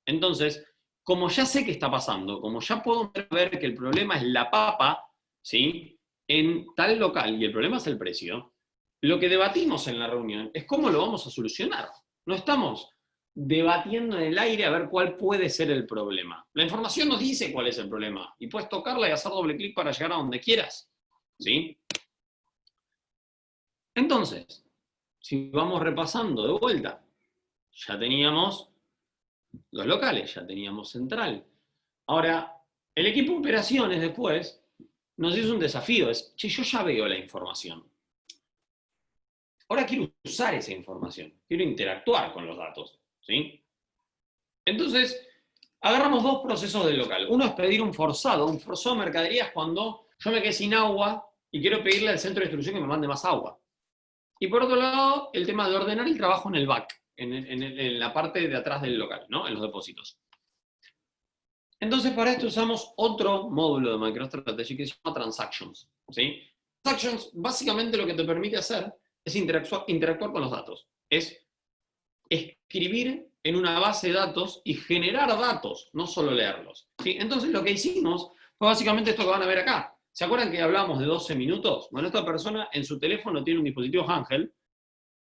Entonces, como ya sé qué está pasando, como ya puedo ver que el problema es la papa, ¿sí?, en tal local y el problema es el precio, lo que debatimos en la reunión es cómo lo vamos a solucionar. No estamos debatiendo en el aire a ver cuál puede ser el problema. La información nos dice cuál es el problema y puedes tocarla y hacer doble clic para llegar a donde quieras, ¿sí? Entonces, si vamos repasando de vuelta, ya teníamos los locales, ya teníamos central. Ahora, el equipo de operaciones después nos hizo un desafío, es, che, yo ya veo la información. Ahora quiero usar esa información, quiero interactuar con los datos, ¿sí? Entonces, agarramos dos procesos del local. Uno es pedir un forzado de mercaderías cuando yo me quedé sin agua y quiero pedirle al centro de distribución que me mande más agua. Y por otro lado, el tema de ordenar el trabajo en el back, en la parte de atrás del local, ¿no?, en los depósitos. Entonces, para esto usamos otro módulo de MicroStrategy que se llama Transactions, ¿sí? Transactions, básicamente lo que te permite hacer es interactuar con los datos. Es escribir en una base de datos y generar datos, no solo leerlos, ¿sí? Entonces, lo que hicimos fue básicamente esto que van a ver acá. ¿Se acuerdan que hablamos de 12 minutos? Bueno, esta persona en su teléfono tiene un dispositivo handheld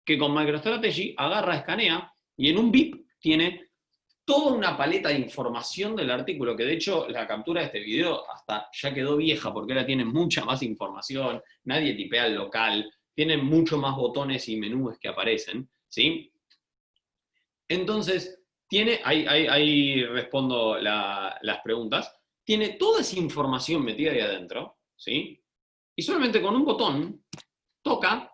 que con MicroStrategy agarra, escanea y en un bip tiene toda una paleta de información del artículo, que de hecho la captura de este video hasta ya quedó vieja, porque ahora tiene mucha más información, nadie tipea el local, tiene mucho más botones y menús que aparecen, ¿sí? Entonces, ahí respondo las preguntas, tiene toda esa información metida ahí adentro, ¿sí? Y solamente con un botón, toca,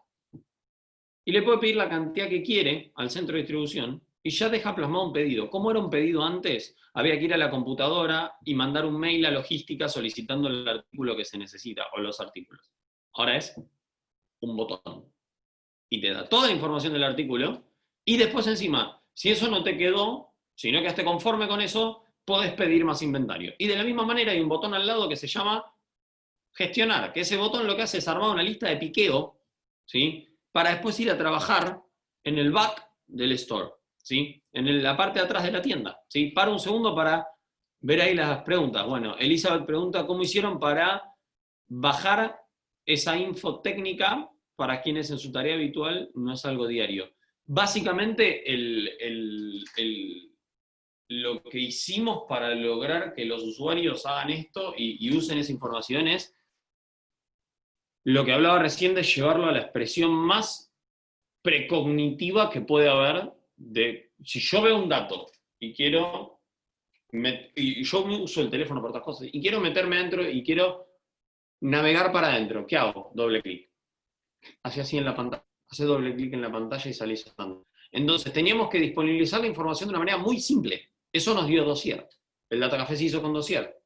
y le puede pedir la cantidad que quiere al centro de distribución, y ya deja plasmado un pedido. ¿Cómo era un pedido antes? Había que ir a la computadora y mandar un mail a logística solicitando el artículo que se necesita, o los artículos. Ahora es un botón. Y te da toda la información del artículo, y después encima, si eso no te quedó, si no quedaste conforme con eso, podés pedir más inventario. Y de la misma manera hay un botón al lado que se llama gestionar, que ese botón lo que hace es armar una lista de piqueo, ¿sí? Para después ir a trabajar en el back del store, ¿sí? En la parte de atrás de la tienda, ¿sí? Para un segundo para ver ahí las preguntas. Bueno, Elizabeth pregunta cómo hicieron para bajar esa info técnica para quienes en su tarea habitual no es algo diario. Básicamente, lo que hicimos para lograr que los usuarios hagan esto y usen esa información es lo que hablaba recién de llevarlo a la expresión más precognitiva que puede haber de, si yo veo un dato y quiero, y yo uso el teléfono para otras cosas, y quiero meterme adentro y quiero navegar para adentro, ¿qué hago? Doble clic. Hace así en la pantalla, hace doble clic en la pantalla y salís andando. Entonces teníamos que disponibilizar la información de una manera muy simple. Eso nos dio Dossier. El Data Café se hizo con Dossier.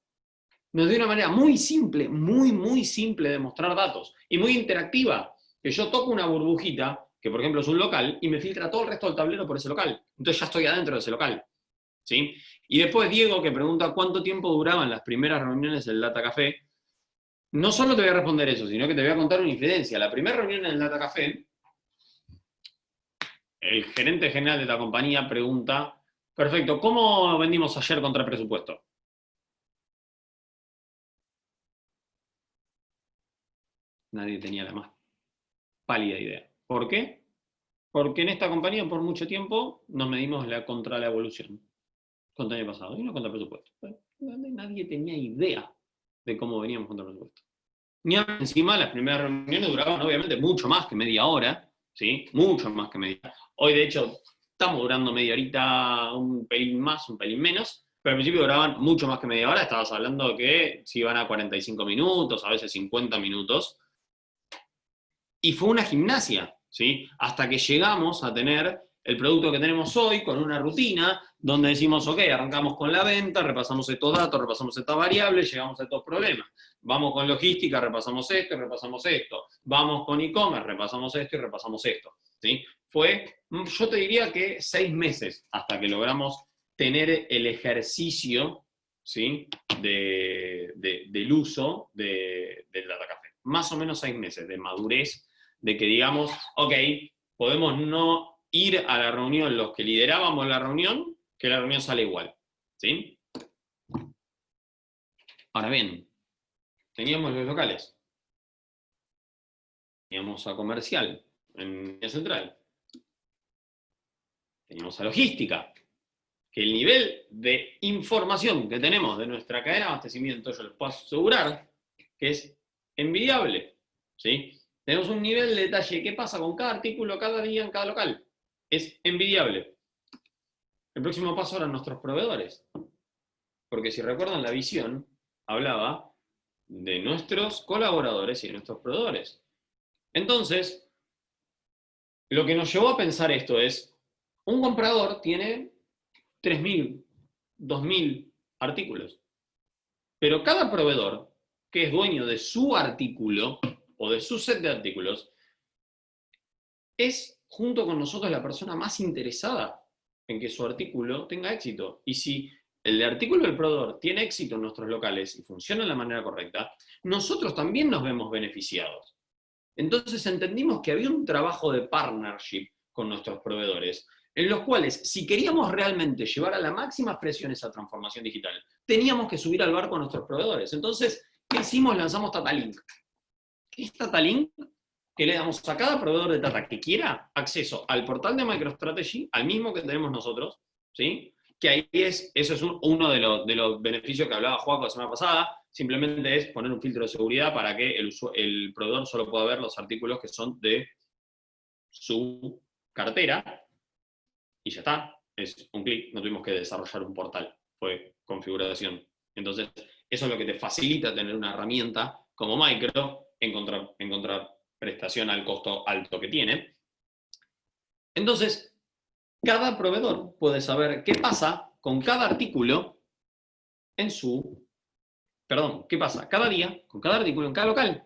Nos dio una manera muy simple, muy simple de mostrar datos. Y muy interactiva. Que yo toco una burbujita, que por ejemplo es un local, y me filtra todo el resto del tablero por ese local. Entonces ya estoy adentro de ese local. ¿Sí? Y después Diego, que pregunta cuánto tiempo duraban las primeras reuniones del Data Café. No solo te voy a responder eso, sino que te voy a contar una infidencia. La primera reunión en el Data Café, el gerente general de la compañía pregunta, perfecto, ¿cómo vendimos ayer contra el presupuesto? Nadie tenía la más pálida idea. ¿Por qué? Porque en esta compañía por mucho tiempo nos medimos contra la evolución. Contra el año pasado, y no contra el presupuesto. Nadie tenía idea de cómo veníamos contra el presupuesto. Ni encima las primeras reuniones duraban obviamente mucho más que media hora, ¿sí? Mucho más que media hora. Hoy de hecho estamos durando media horita, un pelín más, un pelín menos, pero al principio duraban mucho más que media hora. Estabas hablando de que si iban a 45 minutos, a veces 50 minutos. Y fue una gimnasia, ¿sí? Hasta que llegamos a tener el producto que tenemos hoy con una rutina donde decimos, ok, arrancamos con la venta, repasamos estos datos, repasamos estas variables, llegamos a estos problemas. Vamos con logística, repasamos esto y repasamos esto. Vamos con e-commerce, repasamos esto y repasamos esto, ¿sí? Fue, yo te diría que 6 meses hasta que logramos tener el ejercicio, ¿sí? del uso del Data Café. Más o menos 6 meses de madurez, de que digamos, ok, podemos no ir a la reunión los que liderábamos la reunión, que la reunión sale igual, ¿sí? Ahora bien, teníamos los locales, teníamos a comercial en la central, teníamos a logística, que el nivel de información que tenemos de nuestra cadena de abastecimiento, yo les puedo asegurar que es envidiable, ¿sí? Tenemos un nivel de detalle. ¿Qué pasa con cada artículo, cada día en cada local? Es envidiable. El próximo paso eran nuestros proveedores. Porque si recuerdan, la visión hablaba de nuestros colaboradores y de nuestros proveedores. Entonces, lo que nos llevó a pensar esto es, un comprador tiene 3.000, 2.000 artículos. Pero cada proveedor, que es dueño de su artículo, o de su set de artículos, es junto con nosotros la persona más interesada en que su artículo tenga éxito. Y si el artículo del proveedor tiene éxito en nuestros locales y funciona de la manera correcta, nosotros también nos vemos beneficiados. Entonces entendimos que había un trabajo de partnership con nuestros proveedores, en los cuales, si queríamos realmente llevar a la máxima expresión esa transformación digital, teníamos que subir al barco a nuestros proveedores. Entonces, ¿qué hicimos? Lanzamos Tatalink. ¿Qué es Tatalink? Que le damos a cada proveedor de Tata que quiera acceso al portal de MicroStrategy, al mismo que tenemos nosotros, ¿sí? Que ahí eso es uno de los beneficios que hablaba Joaco la semana pasada, simplemente es poner un filtro de seguridad para que el proveedor solo pueda ver los artículos que son de su cartera, y ya está, es un clic, no tuvimos que desarrollar un portal, fue configuración. Entonces, eso es lo que te facilita tener una herramienta como Micro en contraprestación al costo alto que tiene. Entonces, cada proveedor puede saber qué pasa con cada artículo en su... Perdón, qué pasa cada día con cada artículo en cada local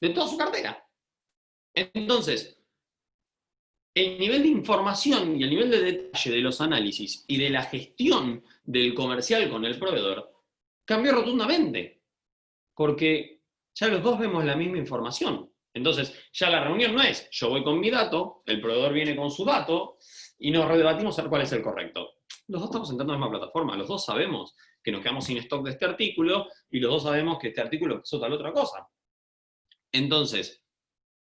de toda su cartera. Entonces, el nivel de información y el nivel de detalle de los análisis y de la gestión del comercial con el proveedor cambió rotundamente, porque ya los dos vemos la misma información. Entonces, ya la reunión no es yo voy con mi dato, el proveedor viene con su dato y nos redebatimos a ver cuál es el correcto. Los dos estamos entrando en la misma plataforma, los dos sabemos que nos quedamos sin stock de este artículo y los dos sabemos que este artículo es tal otra cosa. Entonces,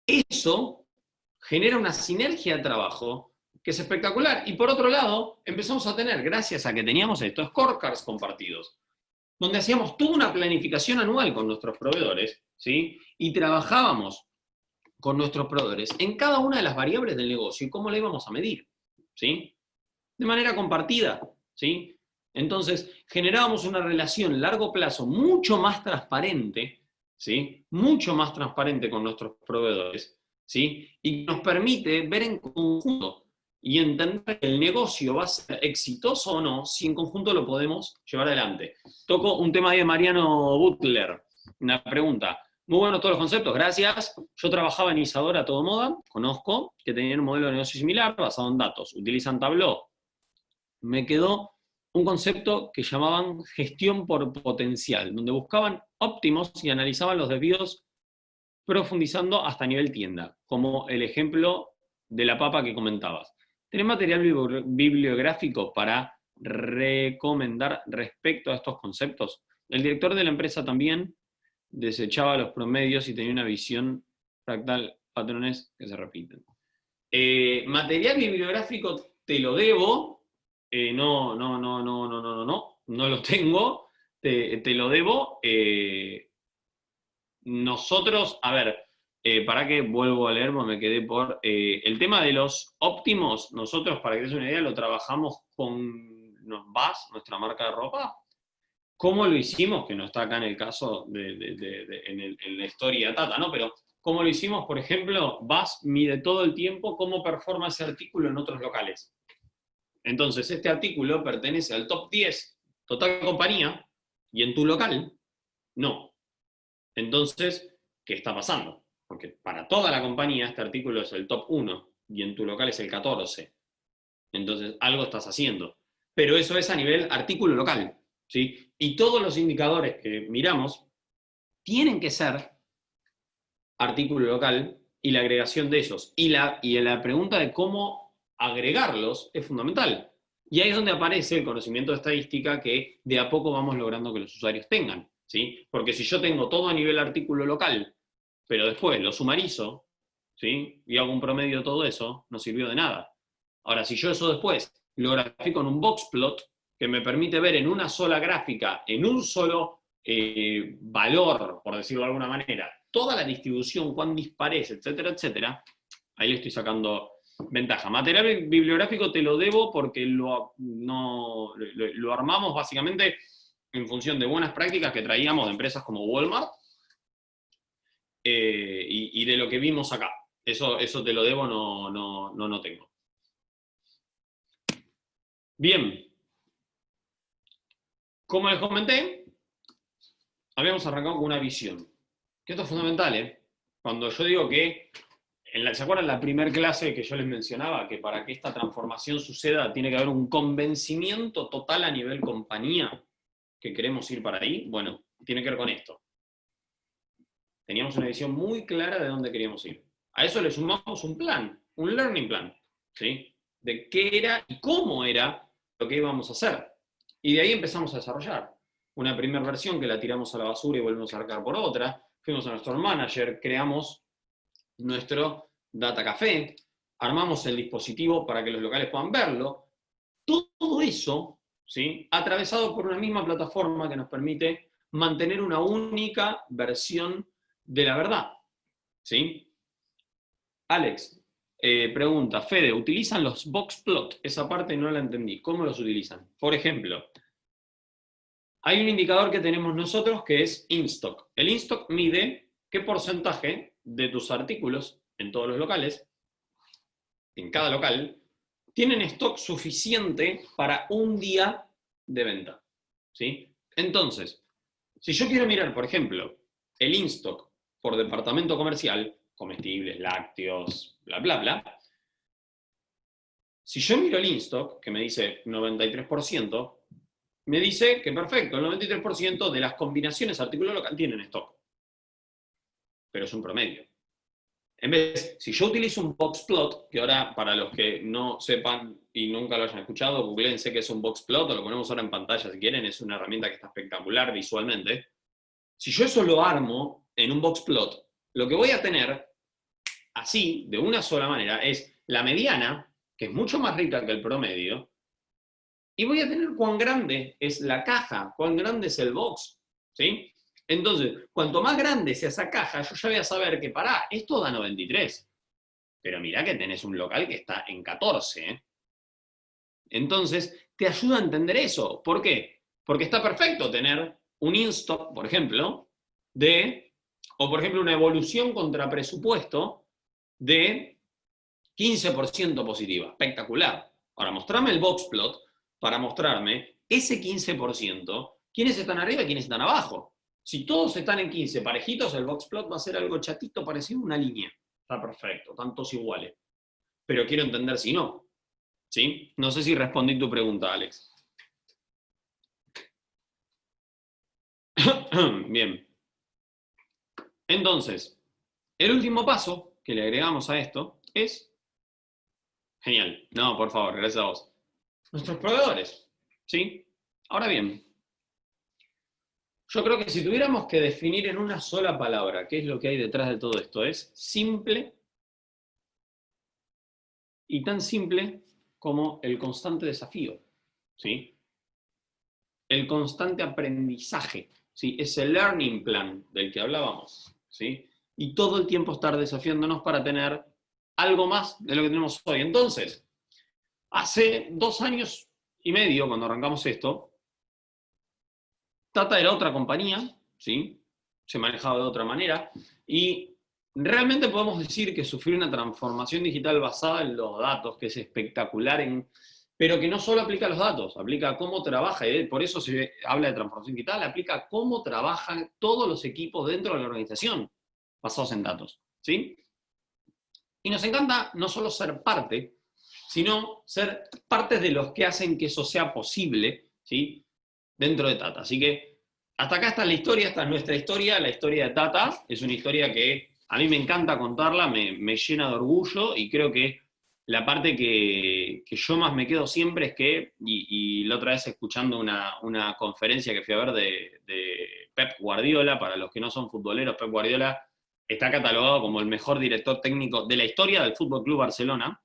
eso genera una sinergia de trabajo que es espectacular. Y por otro lado, empezamos a tener, gracias a que teníamos estos scorecards compartidos, donde hacíamos toda una planificación anual con nuestros proveedores, ¿sí? Y trabajábamos con nuestros proveedores en cada una de las variables del negocio y cómo la íbamos a medir, ¿sí? De manera compartida, ¿sí? Entonces, generábamos una relación a largo plazo mucho más transparente, ¿sí? Mucho más transparente con nuestros proveedores, ¿sí? Y nos permite ver en conjunto y entender que el negocio va a ser exitoso o no, si en conjunto lo podemos llevar adelante. Toco un tema ahí de Mariano Butler, una pregunta. Muy buenos todos los conceptos, gracias. Yo trabajaba en Isadora Todo Moda, conozco, que tenían un modelo de negocio similar basado en datos. Utilizan Tableau. Me quedó un concepto que llamaban gestión por potencial, donde buscaban óptimos y analizaban los desvíos profundizando hasta nivel tienda, como el ejemplo de la papa que comentabas. ¿Tenés material bibliográfico para recomendar respecto a estos conceptos? El director de la empresa también desechaba los promedios y tenía una visión fractal, patrones que se repiten. Material bibliográfico te lo debo, no lo tengo, te lo debo. Nosotros, a ver, para que vuelvo a leer, porque me quedé por... el tema de los óptimos, nosotros, para que te des una idea, lo trabajamos con VAS, nuestra marca de ropa. ¿Cómo lo hicimos? Que no está acá en el caso en la historia Tata, ¿no? Pero ¿cómo lo hicimos? Por ejemplo, VAS mide todo el tiempo cómo performa ese artículo en otros locales. Entonces, este artículo pertenece al top 10 total compañía, y en tu local, no. Entonces, ¿qué está pasando? Porque para toda la compañía este artículo es el top 1 y en tu local es el 14. Entonces, algo estás haciendo. Pero eso es a nivel artículo local, ¿sí? Y todos los indicadores que miramos tienen que ser artículo local y la agregación de ellos. Y la pregunta de cómo agregarlos es fundamental. Y ahí es donde aparece el conocimiento de estadística que de a poco vamos logrando que los usuarios tengan, ¿sí? Porque si yo tengo todo a nivel artículo local, pero después lo sumarizo, ¿sí? Y hago un promedio de todo eso, no sirvió de nada. Ahora, si yo eso después lo grafico en un boxplot, que me permite ver en una sola gráfica, en un solo valor, por decirlo de alguna manera, toda la distribución, cuán dispares, etcétera, etcétera, ahí le estoy sacando ventaja. Material bibliográfico te lo debo porque lo armamos básicamente en función de buenas prácticas que traíamos de empresas como Walmart y de lo que vimos acá. Eso te lo debo, no tengo. Bien. Como les comenté, habíamos arrancado con una visión. Que esto es fundamental, ¿eh? Cuando yo digo que, ¿se acuerdan la primera clase que yo les mencionaba? Que para que esta transformación suceda tiene que haber un convencimiento total a nivel compañía que queremos ir para ahí. Bueno, tiene que ver con esto. Teníamos una visión muy clara de dónde queríamos ir. A eso le sumamos un plan, un learning plan, ¿sí? De qué era y cómo era lo que íbamos a hacer. Y de ahí empezamos a desarrollar. Una primera versión que la tiramos a la basura y volvemos a arrancar por otra. Fuimos a nuestro manager, creamos nuestro data café, armamos el dispositivo para que los locales puedan verlo, Todo eso, ¿sí?, atravesado por una misma plataforma que nos permite mantener una única versión de la verdad, ¿sí? Alex pregunta, Fede, ¿utilizan los boxplot? Esa parte no la entendí. ¿Cómo los utilizan? Por ejemplo, hay un indicador que tenemos nosotros que es InStock. El InStock mide qué porcentaje de tus artículos en todos los locales, en cada local, tienen stock suficiente para un día de venta, ¿sí? Entonces, si yo quiero mirar, por ejemplo, el InStock por departamento comercial, comestibles, lácteos, bla, bla, bla, si yo miro el InStock, que me dice 93%, me dice que perfecto, el 93% de las combinaciones artículo local tienen stock. Pero es un promedio. En vez, si yo utilizo un boxplot, que ahora para los que no sepan y nunca lo hayan escuchado, googleense qué es un boxplot, o lo ponemos ahora en pantalla si quieren, es una herramienta que está espectacular visualmente. Si yo eso lo armo en un boxplot, lo que voy a tener, así, de una sola manera, es la mediana, que es mucho más rica que el promedio, y voy a tener cuán grande es la caja, cuán grande es el box, ¿sí? Entonces, cuanto más grande sea esa caja, yo ya voy a saber que, pará, esto da 93. Pero mirá que tenés un local que está en 14, ¿eh? Entonces, te ayuda a entender eso. ¿Por qué? Porque está perfecto tener un InStock, por ejemplo, o por ejemplo una evolución contra presupuesto de 15% positiva. Espectacular. Ahora, mostrame el boxplot para mostrarme ese 15%, quiénes están arriba y quiénes están abajo. Si todos están en 15 parejitos, el boxplot va a ser algo chatito parecido a una línea. Está perfecto, están todos iguales. Pero quiero entender si no. ¿Sí? No sé si respondí tu pregunta, Alex. Bien. Entonces, el último paso que le agregamos a esto es... Genial. No, por favor, gracias a vos. Nuestros proveedores. ¿Sí? Ahora bien, yo creo que si tuviéramos que definir en una sola palabra qué es lo que hay detrás de todo esto, es simple y tan simple como el constante desafío, ¿sí? El constante aprendizaje, ¿sí? Ese learning plan del que hablábamos, ¿sí? Y todo el tiempo estar desafiándonos para tener algo más de lo que tenemos hoy. Entonces, hace 2 años y medio, cuando arrancamos esto, Tata era otra compañía, ¿sí? Se manejaba de otra manera, y realmente podemos decir que sufrió una transformación digital basada en los datos, que es espectacular, pero que no solo aplica a los datos, aplica a cómo trabaja, y por eso se habla de transformación digital, aplica a cómo trabajan todos los equipos dentro de la organización, basados en datos, ¿sí? Y nos encanta no solo ser parte, sino ser parte de los que hacen que eso sea posible, ¿sí?, dentro de Tata. Así que hasta acá está la historia, esta es nuestra historia, la historia de Tata. Es una historia que a mí me encanta contarla, me llena de orgullo, y creo que la parte que yo más me quedo siempre es que, y la otra vez escuchando una conferencia que fui a ver de Pep Guardiola, para los que no son futboleros, Pep Guardiola está catalogado como el mejor director técnico de la historia del Fútbol Club Barcelona.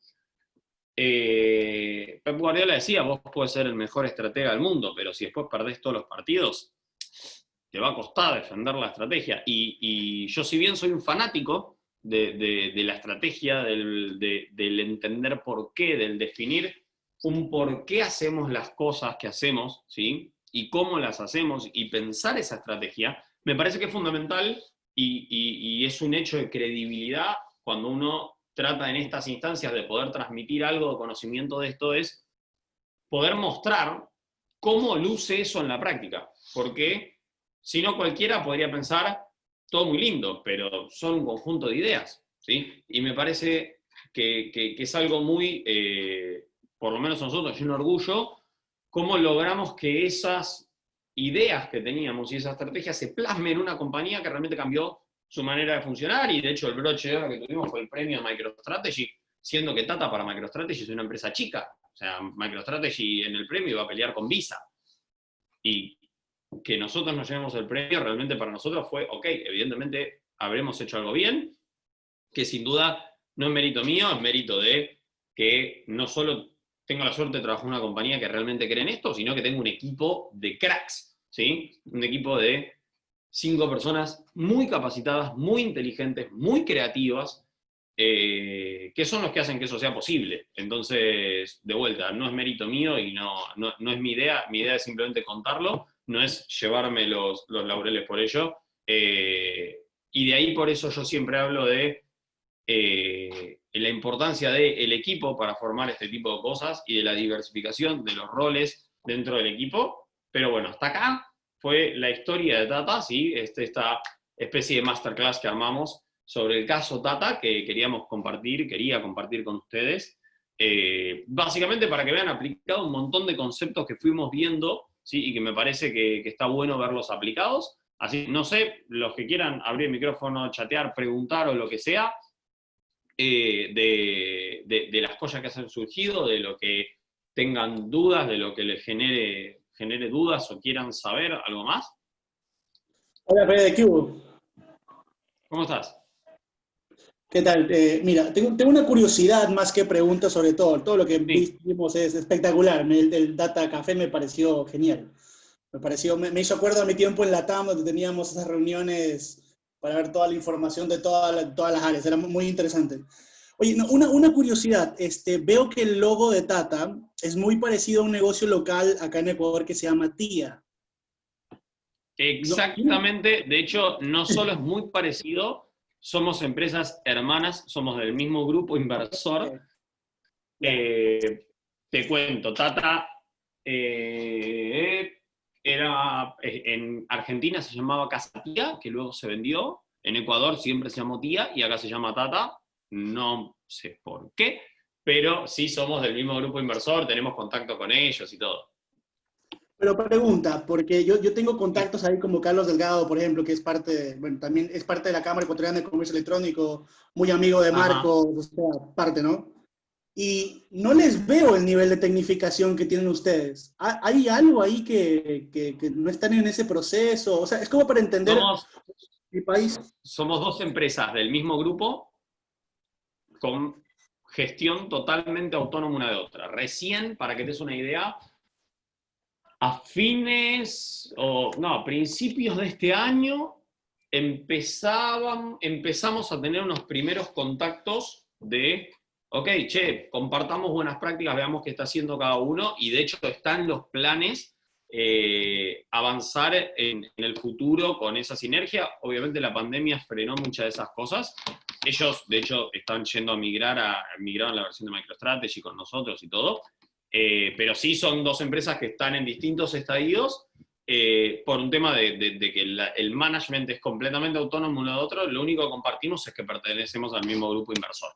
Pep Guardiola decía, vos podés ser el mejor estratega del mundo, pero si después perdés todos los partidos, te va a costar defender la estrategia. Y yo, si bien soy un fanático de la estrategia, del entender por qué, del definir un por qué hacemos las cosas que hacemos, ¿sí?, y cómo las hacemos, y pensar esa estrategia, me parece que es fundamental y es un hecho de credibilidad cuando uno trata en estas instancias de poder transmitir algo de conocimiento de esto, es poder mostrar cómo luce eso en la práctica. Porque si no, cualquiera podría pensar, todo muy lindo, pero son un conjunto de ideas, ¿sí? Y me parece que es algo muy, por lo menos a nosotros, y un orgullo, cómo logramos que esas ideas que teníamos y esa estrategia se plasmen en una compañía que realmente cambió su manera de funcionar, y de hecho el broche de oro que tuvimos fue el premio de MicroStrategy, siendo que Tata para MicroStrategy es una empresa chica. O sea, MicroStrategy en el premio iba a pelear con Visa. Y que nosotros nos llevemos el premio realmente para nosotros fue, ok, evidentemente habremos hecho algo bien, que sin duda no es mérito mío, es mérito de que no solo tengo la suerte de trabajar en una compañía que realmente cree en esto, sino que tengo un equipo de cracks, ¿sí? Un equipo de 5 personas muy capacitadas, muy inteligentes, muy creativas, que son los que hacen que eso sea posible. Entonces, de vuelta, no es mérito mío y no es mi idea es simplemente contarlo, no es llevarme los laureles por ello, y de ahí por eso yo siempre hablo de la importancia del equipo para formar este tipo de cosas y de la diversificación de los roles dentro del equipo. Pero bueno, hasta acá fue la historia de Tata, ¿sí? Esta especie de masterclass que armamos sobre el caso Tata que quería compartir con ustedes, básicamente para que vean aplicado un montón de conceptos que fuimos viendo, ¿sí? Y que me parece que está bueno verlos aplicados. Así, no sé, los que quieran abrir el micrófono, chatear, preguntar o lo que sea, de las cosas que han surgido, de lo que tengan dudas, de lo que les genere dudas o quieran saber algo más. Hola, Fede, ¿qué hubo? ¿Cómo estás? ¿Qué tal? Mira, tengo una curiosidad más que preguntas sobre todo lo que Sí. vimos es espectacular. El Data Café me pareció genial. Me hizo acuerdo a mi tiempo en la TAM, donde teníamos esas reuniones para ver toda la información de todas las áreas. Era muy interesante. Oye, no, una curiosidad. Veo que el logo de Tata es muy parecido a un negocio local acá en Ecuador que se llama TIA. No, Exactamente, de hecho, no solo es muy parecido, somos empresas hermanas, somos del mismo grupo inversor. Te cuento, Tata en Argentina se llamaba Casa Tía, que luego se vendió, en Ecuador siempre se llamó Tía y acá se llama Tata, no sé por qué, pero sí somos del mismo grupo inversor, tenemos contacto con ellos y todo. Pero pregunta, porque yo tengo contactos ahí como Carlos Delgado, por ejemplo, que es bueno, también es parte de la Cámara Ecuatoriana de Comercio Electrónico, muy amigo de Ajá. Marco, o sea, parte, ¿no? Y no les veo el nivel de tecnificación que tienen ustedes. ¿Hay algo ahí que no están en ese proceso? O sea, es como para entender mi país. Somos dos empresas del mismo grupo con gestión totalmente autónoma una de otra. Recién, para que te des una idea, a principios de este año empezamos a tener unos primeros contactos de, ok, che, compartamos buenas prácticas, veamos qué está haciendo cada uno, y de hecho están los planes avanzar en el futuro con esa sinergia. Obviamente la pandemia frenó muchas de esas cosas. Ellos, de hecho, están yendo a migraron la versión de MicroStrategy con nosotros y todo. Pero sí son dos empresas que están en distintos estadios por un tema de que el management es completamente autónomo uno de otro. Lo único que compartimos es que pertenecemos al mismo grupo inversor.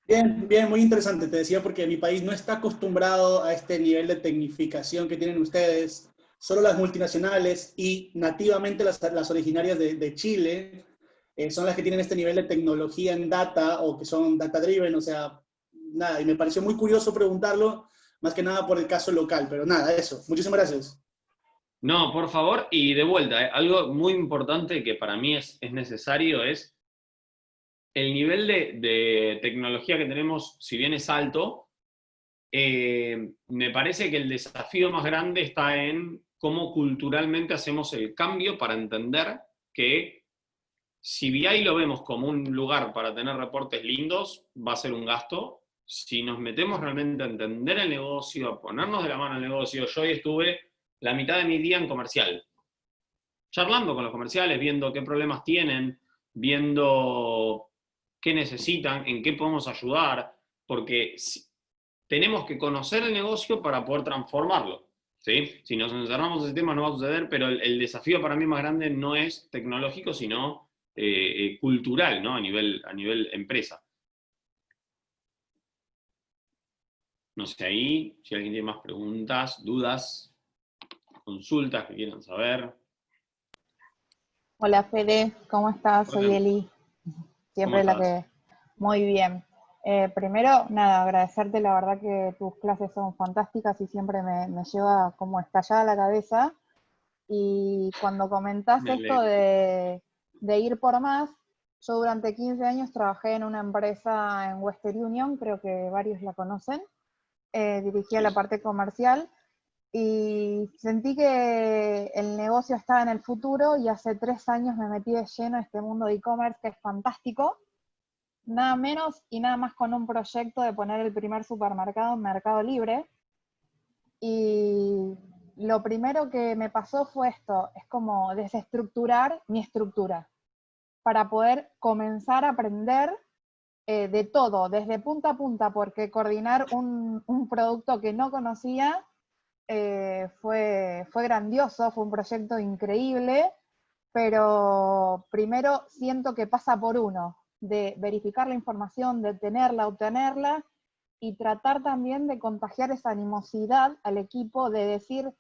Bien, bien, muy interesante. Te decía porque mi país no está acostumbrado a este nivel de tecnificación que tienen ustedes. Solo las multinacionales y nativamente las originarias de Chile son las que tienen este nivel de tecnología en data o que son data driven. O sea, nada, y me pareció muy curioso preguntarlo, más que nada por el caso local. Pero nada, eso. Muchísimas gracias. No, por favor, y de vuelta, algo muy importante que para mí es necesario es el nivel de tecnología que tenemos, si bien es alto, me parece que el desafío más grande está en cómo culturalmente hacemos el cambio para entender que si BI lo vemos como un lugar para tener reportes lindos, va a ser un gasto. Si nos metemos realmente a entender el negocio, a ponernos de la mano al negocio, yo hoy estuve la mitad de mi día en comercial, charlando con los comerciales, viendo qué problemas tienen, viendo qué necesitan, en qué podemos ayudar, porque tenemos que conocer el negocio para poder transformarlo. ¿Sí? Si nos encerramos en ese tema no va a suceder, pero el desafío para mí más grande no es tecnológico, sino cultural, ¿no? A nivel empresa. No sé ahí, si alguien tiene más preguntas, dudas, consultas que quieran saber. Hola Fede, ¿cómo estás? Soy Hola. Eli. ¿Cómo Siempre la estás? que... Muy bien. Primero, nada, agradecerte, la verdad que tus clases son fantásticas y siempre me lleva como estallada la cabeza. Y cuando comentás Me esto alegro. de ir por más, yo durante 15 años trabajé en una empresa en Western Union, creo que varios la conocen, dirigía la parte comercial y sentí que el negocio estaba en el futuro y hace 3 años me metí de lleno en este mundo de e-commerce que es fantástico. Nada menos y nada más con un proyecto de poner el primer supermercado en Mercado Libre. Y lo primero que me pasó fue esto, es como desestructurar mi estructura para poder comenzar a aprender de todo, desde punta a punta, porque coordinar un producto que no conocía fue grandioso, fue un proyecto increíble, pero primero siento que pasa por uno, de verificar la información, de tenerla, obtenerla, y tratar también de contagiar esa animosidad al equipo, de decir,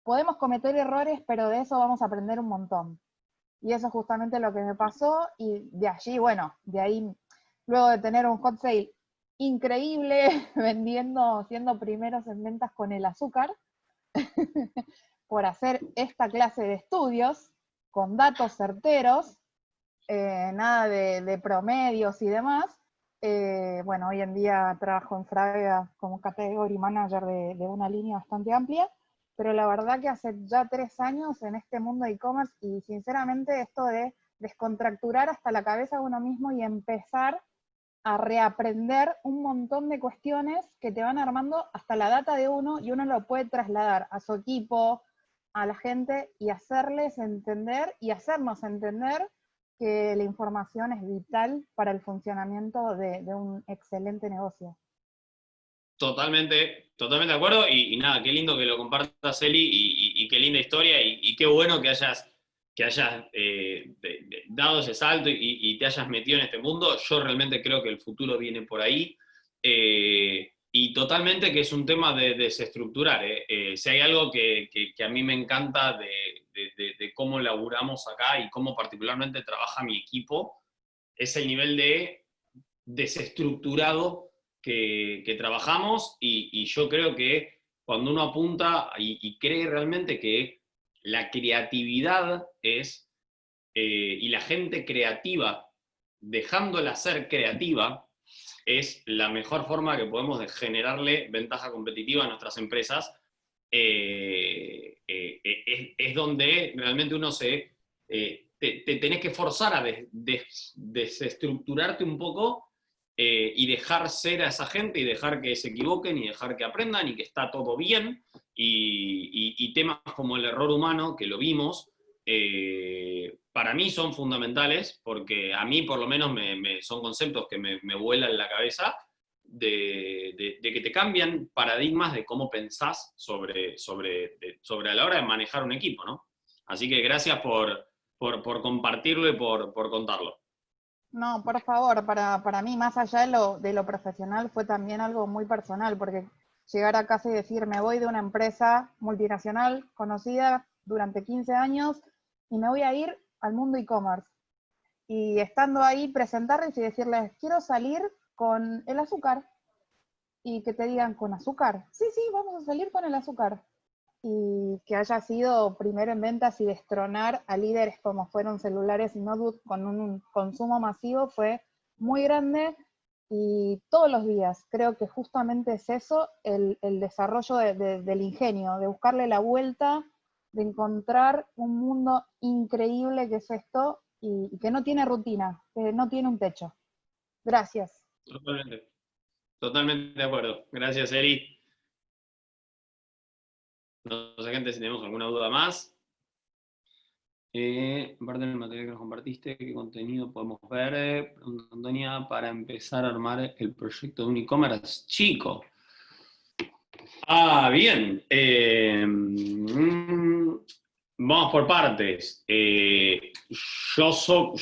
podemos cometer errores, pero de eso vamos a aprender un montón. Y eso es justamente lo que me pasó, y de allí, bueno, de ahí, luego de tener un hot sale increíble, siendo primeros en ventas con el azúcar, por hacer esta clase de estudios, con datos certeros, nada de promedios y demás. Bueno, hoy en día trabajo en Frávega como category manager de una línea bastante amplia, pero la verdad que hace ya 3 años en este mundo de e-commerce, y sinceramente esto de descontracturar hasta la cabeza de uno mismo y empezar a reaprender un montón de cuestiones que te van armando hasta la data de uno, y uno lo puede trasladar a su equipo, a la gente, y hacerles entender y hacernos entender que la información es vital para el funcionamiento de un excelente negocio. Totalmente de acuerdo, y nada, qué lindo que lo compartas, Eli, y qué linda historia, y qué bueno que hayas dado ese salto y te hayas metido en este mundo. Yo realmente creo que el futuro viene por ahí, y totalmente que es un tema de desestructurar. Si hay algo que a mí me encanta de cómo laburamos acá y cómo particularmente trabaja mi equipo, es el nivel de desestructurado que trabajamos, y yo creo que cuando uno apunta y cree realmente que la creatividad es, y la gente creativa, dejándola ser creativa, es la mejor forma que podemos de generarle ventaja competitiva a nuestras empresas. Es donde realmente uno te tenés que forzar a desestructurarte un poco, y dejar ser a esa gente, y dejar que se equivoquen, y dejar que aprendan, y que está todo bien, y temas como el error humano, que lo vimos, para mí son fundamentales, porque a mí por lo menos son conceptos que me vuelan la cabeza, de que te cambian paradigmas de cómo pensás sobre a la hora de manejar un equipo, ¿no? Así que gracias por compartirlo y por contarlo. No, por favor, para mí, más allá de lo profesional, fue también algo muy personal, porque llegar a casa y decir, me voy de una empresa multinacional conocida durante 15 años y me voy a ir al mundo e-commerce. Y estando ahí, presentarles y decirles, quiero salir con el azúcar. Y que te digan, ¿con azúcar? Sí, vamos a salir con el azúcar. Y que haya sido primero en ventas y destronar a líderes como fueron Celulares y Notebook con un consumo masivo fue muy grande, y todos los días creo que justamente es eso, el desarrollo del ingenio, de buscarle la vuelta, de encontrar un mundo increíble que es esto, y que no tiene rutina, que no tiene un techo. Gracias. Totalmente de acuerdo. Gracias, Eri. No sé, gente, si tenemos alguna duda más. Aparte del material que nos compartiste, ¿qué contenido podemos ver? Pregunta Antonia, para empezar a armar el proyecto de un e-commerce chico. Bien. Vamos por partes. Yo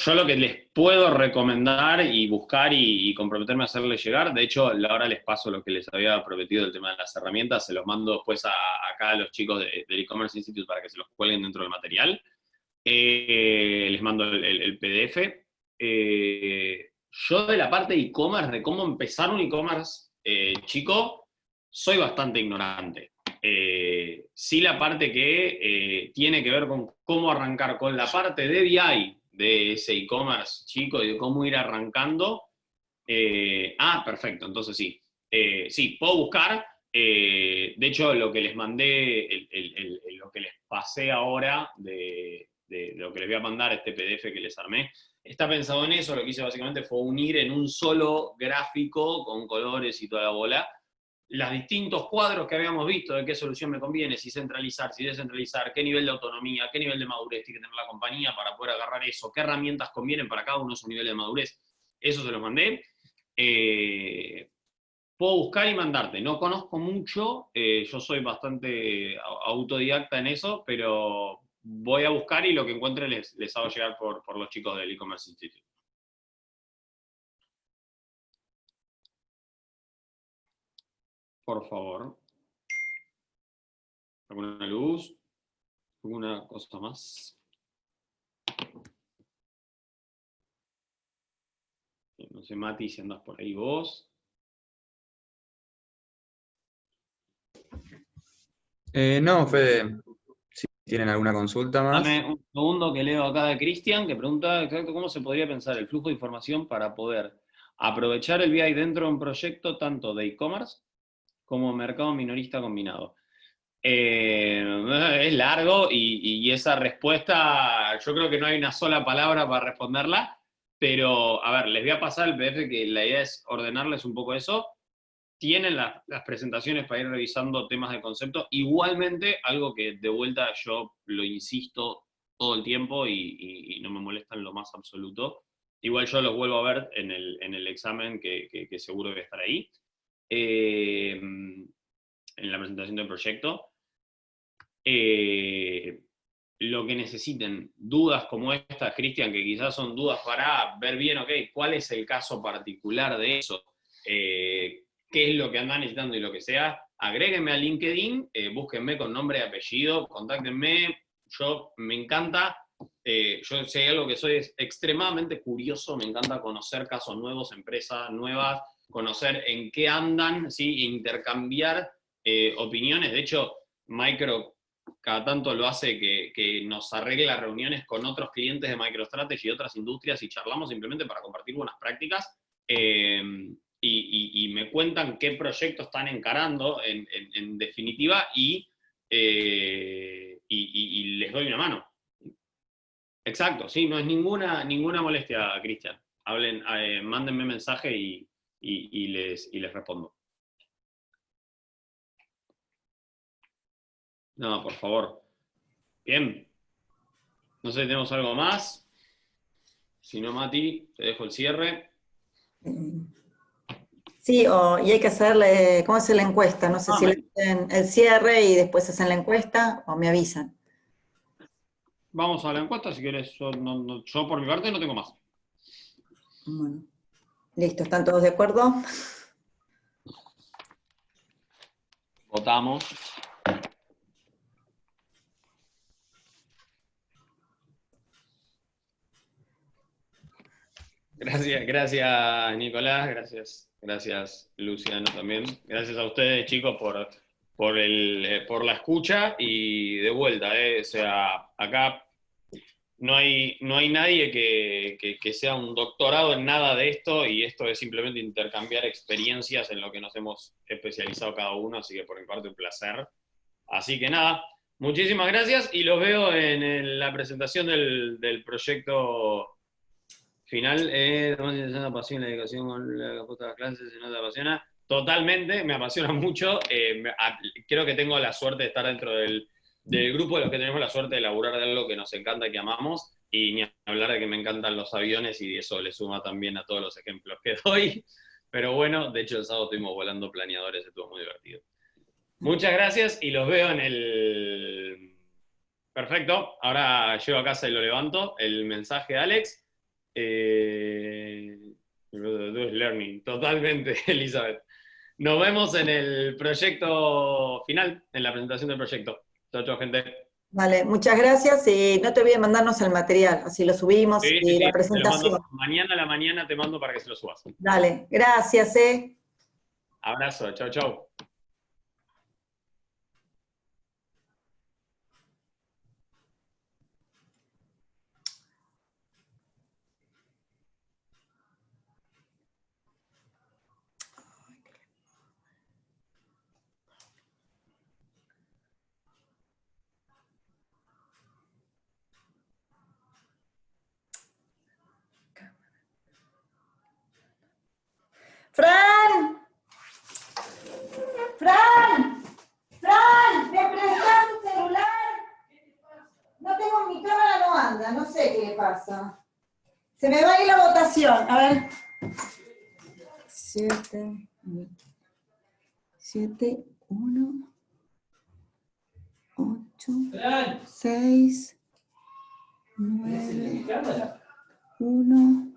lo que les puedo recomendar y buscar y comprometerme a hacerles llegar, de hecho, ahora les paso lo que les había prometido del tema de las herramientas, se los mando después acá a los chicos del e-commerce Institute para que se los cuelguen dentro del material. Les mando el PDF. Yo de la parte de e-commerce, de cómo empezar un e-commerce chico, soy bastante ignorante. Sí, la parte que tiene que ver con cómo arrancar con la parte de BI de ese e-commerce chico y de cómo ir arrancando. Perfecto, entonces sí. Sí, puedo buscar, De hecho, lo que les mandé, lo que les pasé ahora de lo que les voy a mandar, este PDF que les armé, está pensado en eso. Lo que hice básicamente fue unir en un solo gráfico con colores y toda la bola los distintos cuadros que habíamos visto de qué solución me conviene, si centralizar, si descentralizar, qué nivel de autonomía, qué nivel de madurez tiene que tener la compañía para poder agarrar eso, qué herramientas convienen para cada uno su nivel de madurez. Eso se los mandé. Puedo buscar y mandarte. No conozco mucho, yo soy bastante autodidacta en eso, pero voy a buscar y lo que encuentre les hago llegar por los chicos del E-Commerce Institute. Por favor. ¿Alguna luz? ¿Alguna cosa más? No sé, Mati, si andas por ahí vos. No, Fede, si tienen alguna consulta más. Dame un segundo que leo acá de Cristian, que pregunta exacto cómo se podría pensar el flujo de información para poder aprovechar el BI dentro de un proyecto tanto de e-commerce como mercado minorista combinado. Es largo y esa respuesta, yo creo que no hay una sola palabra para responderla, pero a ver, les voy a pasar el PDF, que la idea es ordenarles un poco eso. Tienen las presentaciones para ir revisando temas de concepto. Igualmente, algo que de vuelta yo lo insisto todo el tiempo y no me molesta en lo más absoluto. Igual yo los vuelvo a ver en el examen que seguro debe estar ahí. En la presentación del proyecto. Lo que necesiten, dudas como estas, Cristian, que quizás son dudas para ver bien, ok, cuál es el caso particular de eso, qué es lo que andan necesitando y lo que sea, agréguenme a LinkedIn, búsquenme con nombre y apellido, contáctenme, yo me encanta, yo sé algo que soy extremadamente curioso, me encanta conocer casos nuevos, empresas nuevas, conocer en qué andan, ¿sí? Intercambiar opiniones. De hecho, Micro cada tanto lo hace que nos arregla reuniones con otros clientes de MicroStrategy y otras industrias y charlamos simplemente para compartir buenas prácticas. Y me cuentan qué proyectos están encarando en definitiva y les doy una mano. Exacto, sí, no es ninguna molestia, Cristian. Hablen, mándenme mensaje y les respondo. No, por favor. Bien. No sé si tenemos algo más. Si no, Mati, te dejo el cierre. Sí, y hay que hacerle, ¿cómo hace la encuesta? No sé si le hacen el cierre y después hacen la encuesta o me avisan. Vamos a la encuesta si querés. Yo por mi parte no tengo más. Bueno, listo, ¿están todos de acuerdo? Votamos. Gracias Nicolás, gracias Luciano también. Gracias a ustedes, chicos, por la escucha y de vuelta, o sea, acá no hay nadie que sea un doctorado en nada de esto y esto es simplemente intercambiar experiencias en lo que nos hemos especializado cada uno, así que por mi parte un placer. Así que nada, muchísimas gracias y los veo en la presentación del proyecto final. Más interesante, pasión, la dedicación con la respuesta a las clases, si no te apasiona. Totalmente, me apasiona mucho. Creo que tengo la suerte de estar dentro del grupo de los que tenemos la suerte de laburar de algo que nos encanta y que amamos, y ni hablar de que me encantan los aviones, y eso le suma también a todos los ejemplos que doy. Pero bueno, de hecho el sábado estuvimos volando planeadores, estuvo muy divertido. Muchas gracias y los veo en el... Perfecto, ahora llego a casa y lo levanto, el mensaje de Alex. Learning, totalmente, Elizabeth. Nos vemos en el proyecto final, en la presentación del proyecto. Chao, chao, gente. Vale, muchas gracias y no te olvides mandarnos el material, así lo subimos Sí, y la te lo mando. presentación. Mañana a la mañana te mando para que se lo subas. Dale, gracias, Abrazo, chao, chao. ¡Fran! ¡Fran! ¡Fran! ¿Me prestás tu celular? No tengo mi cámara, no anda, no sé qué le pasa. Se me va a ir la votación, a ver. 7, 1, 8, 6, 9, 1.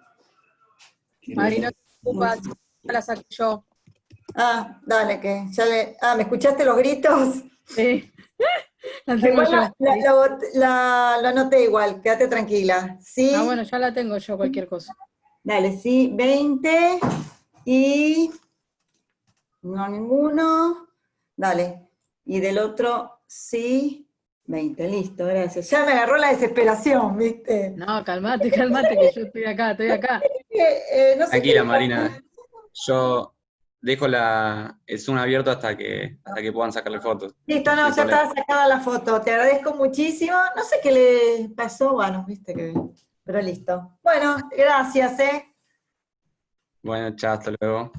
Mari, no te preocupes, ya la saqué yo. Ah, dale, que ya le... Ah, ¿me escuchaste los gritos? Sí, la tengo Igual yo. lo anoté igual, quédate tranquila. Sí, Ah, bueno, ya la tengo yo, cualquier cosa. dale, sí, 20 y... No, ninguno. Dale. Y del otro, sí, 20, listo, gracias. Ya me agarró la desesperación, ¿viste? No, calmate, calmate, que yo estoy acá, estoy acá. No sé Tranquila, qué- Marina. Yo dejo el Zoom abierto hasta que puedan sacarle fotos. Listo, no, No hay ya problema. estaba sacada la foto. Te agradezco muchísimo. No sé qué le pasó, bueno, viste que... Pero listo. Bueno, gracias, Bueno, chao, hasta luego.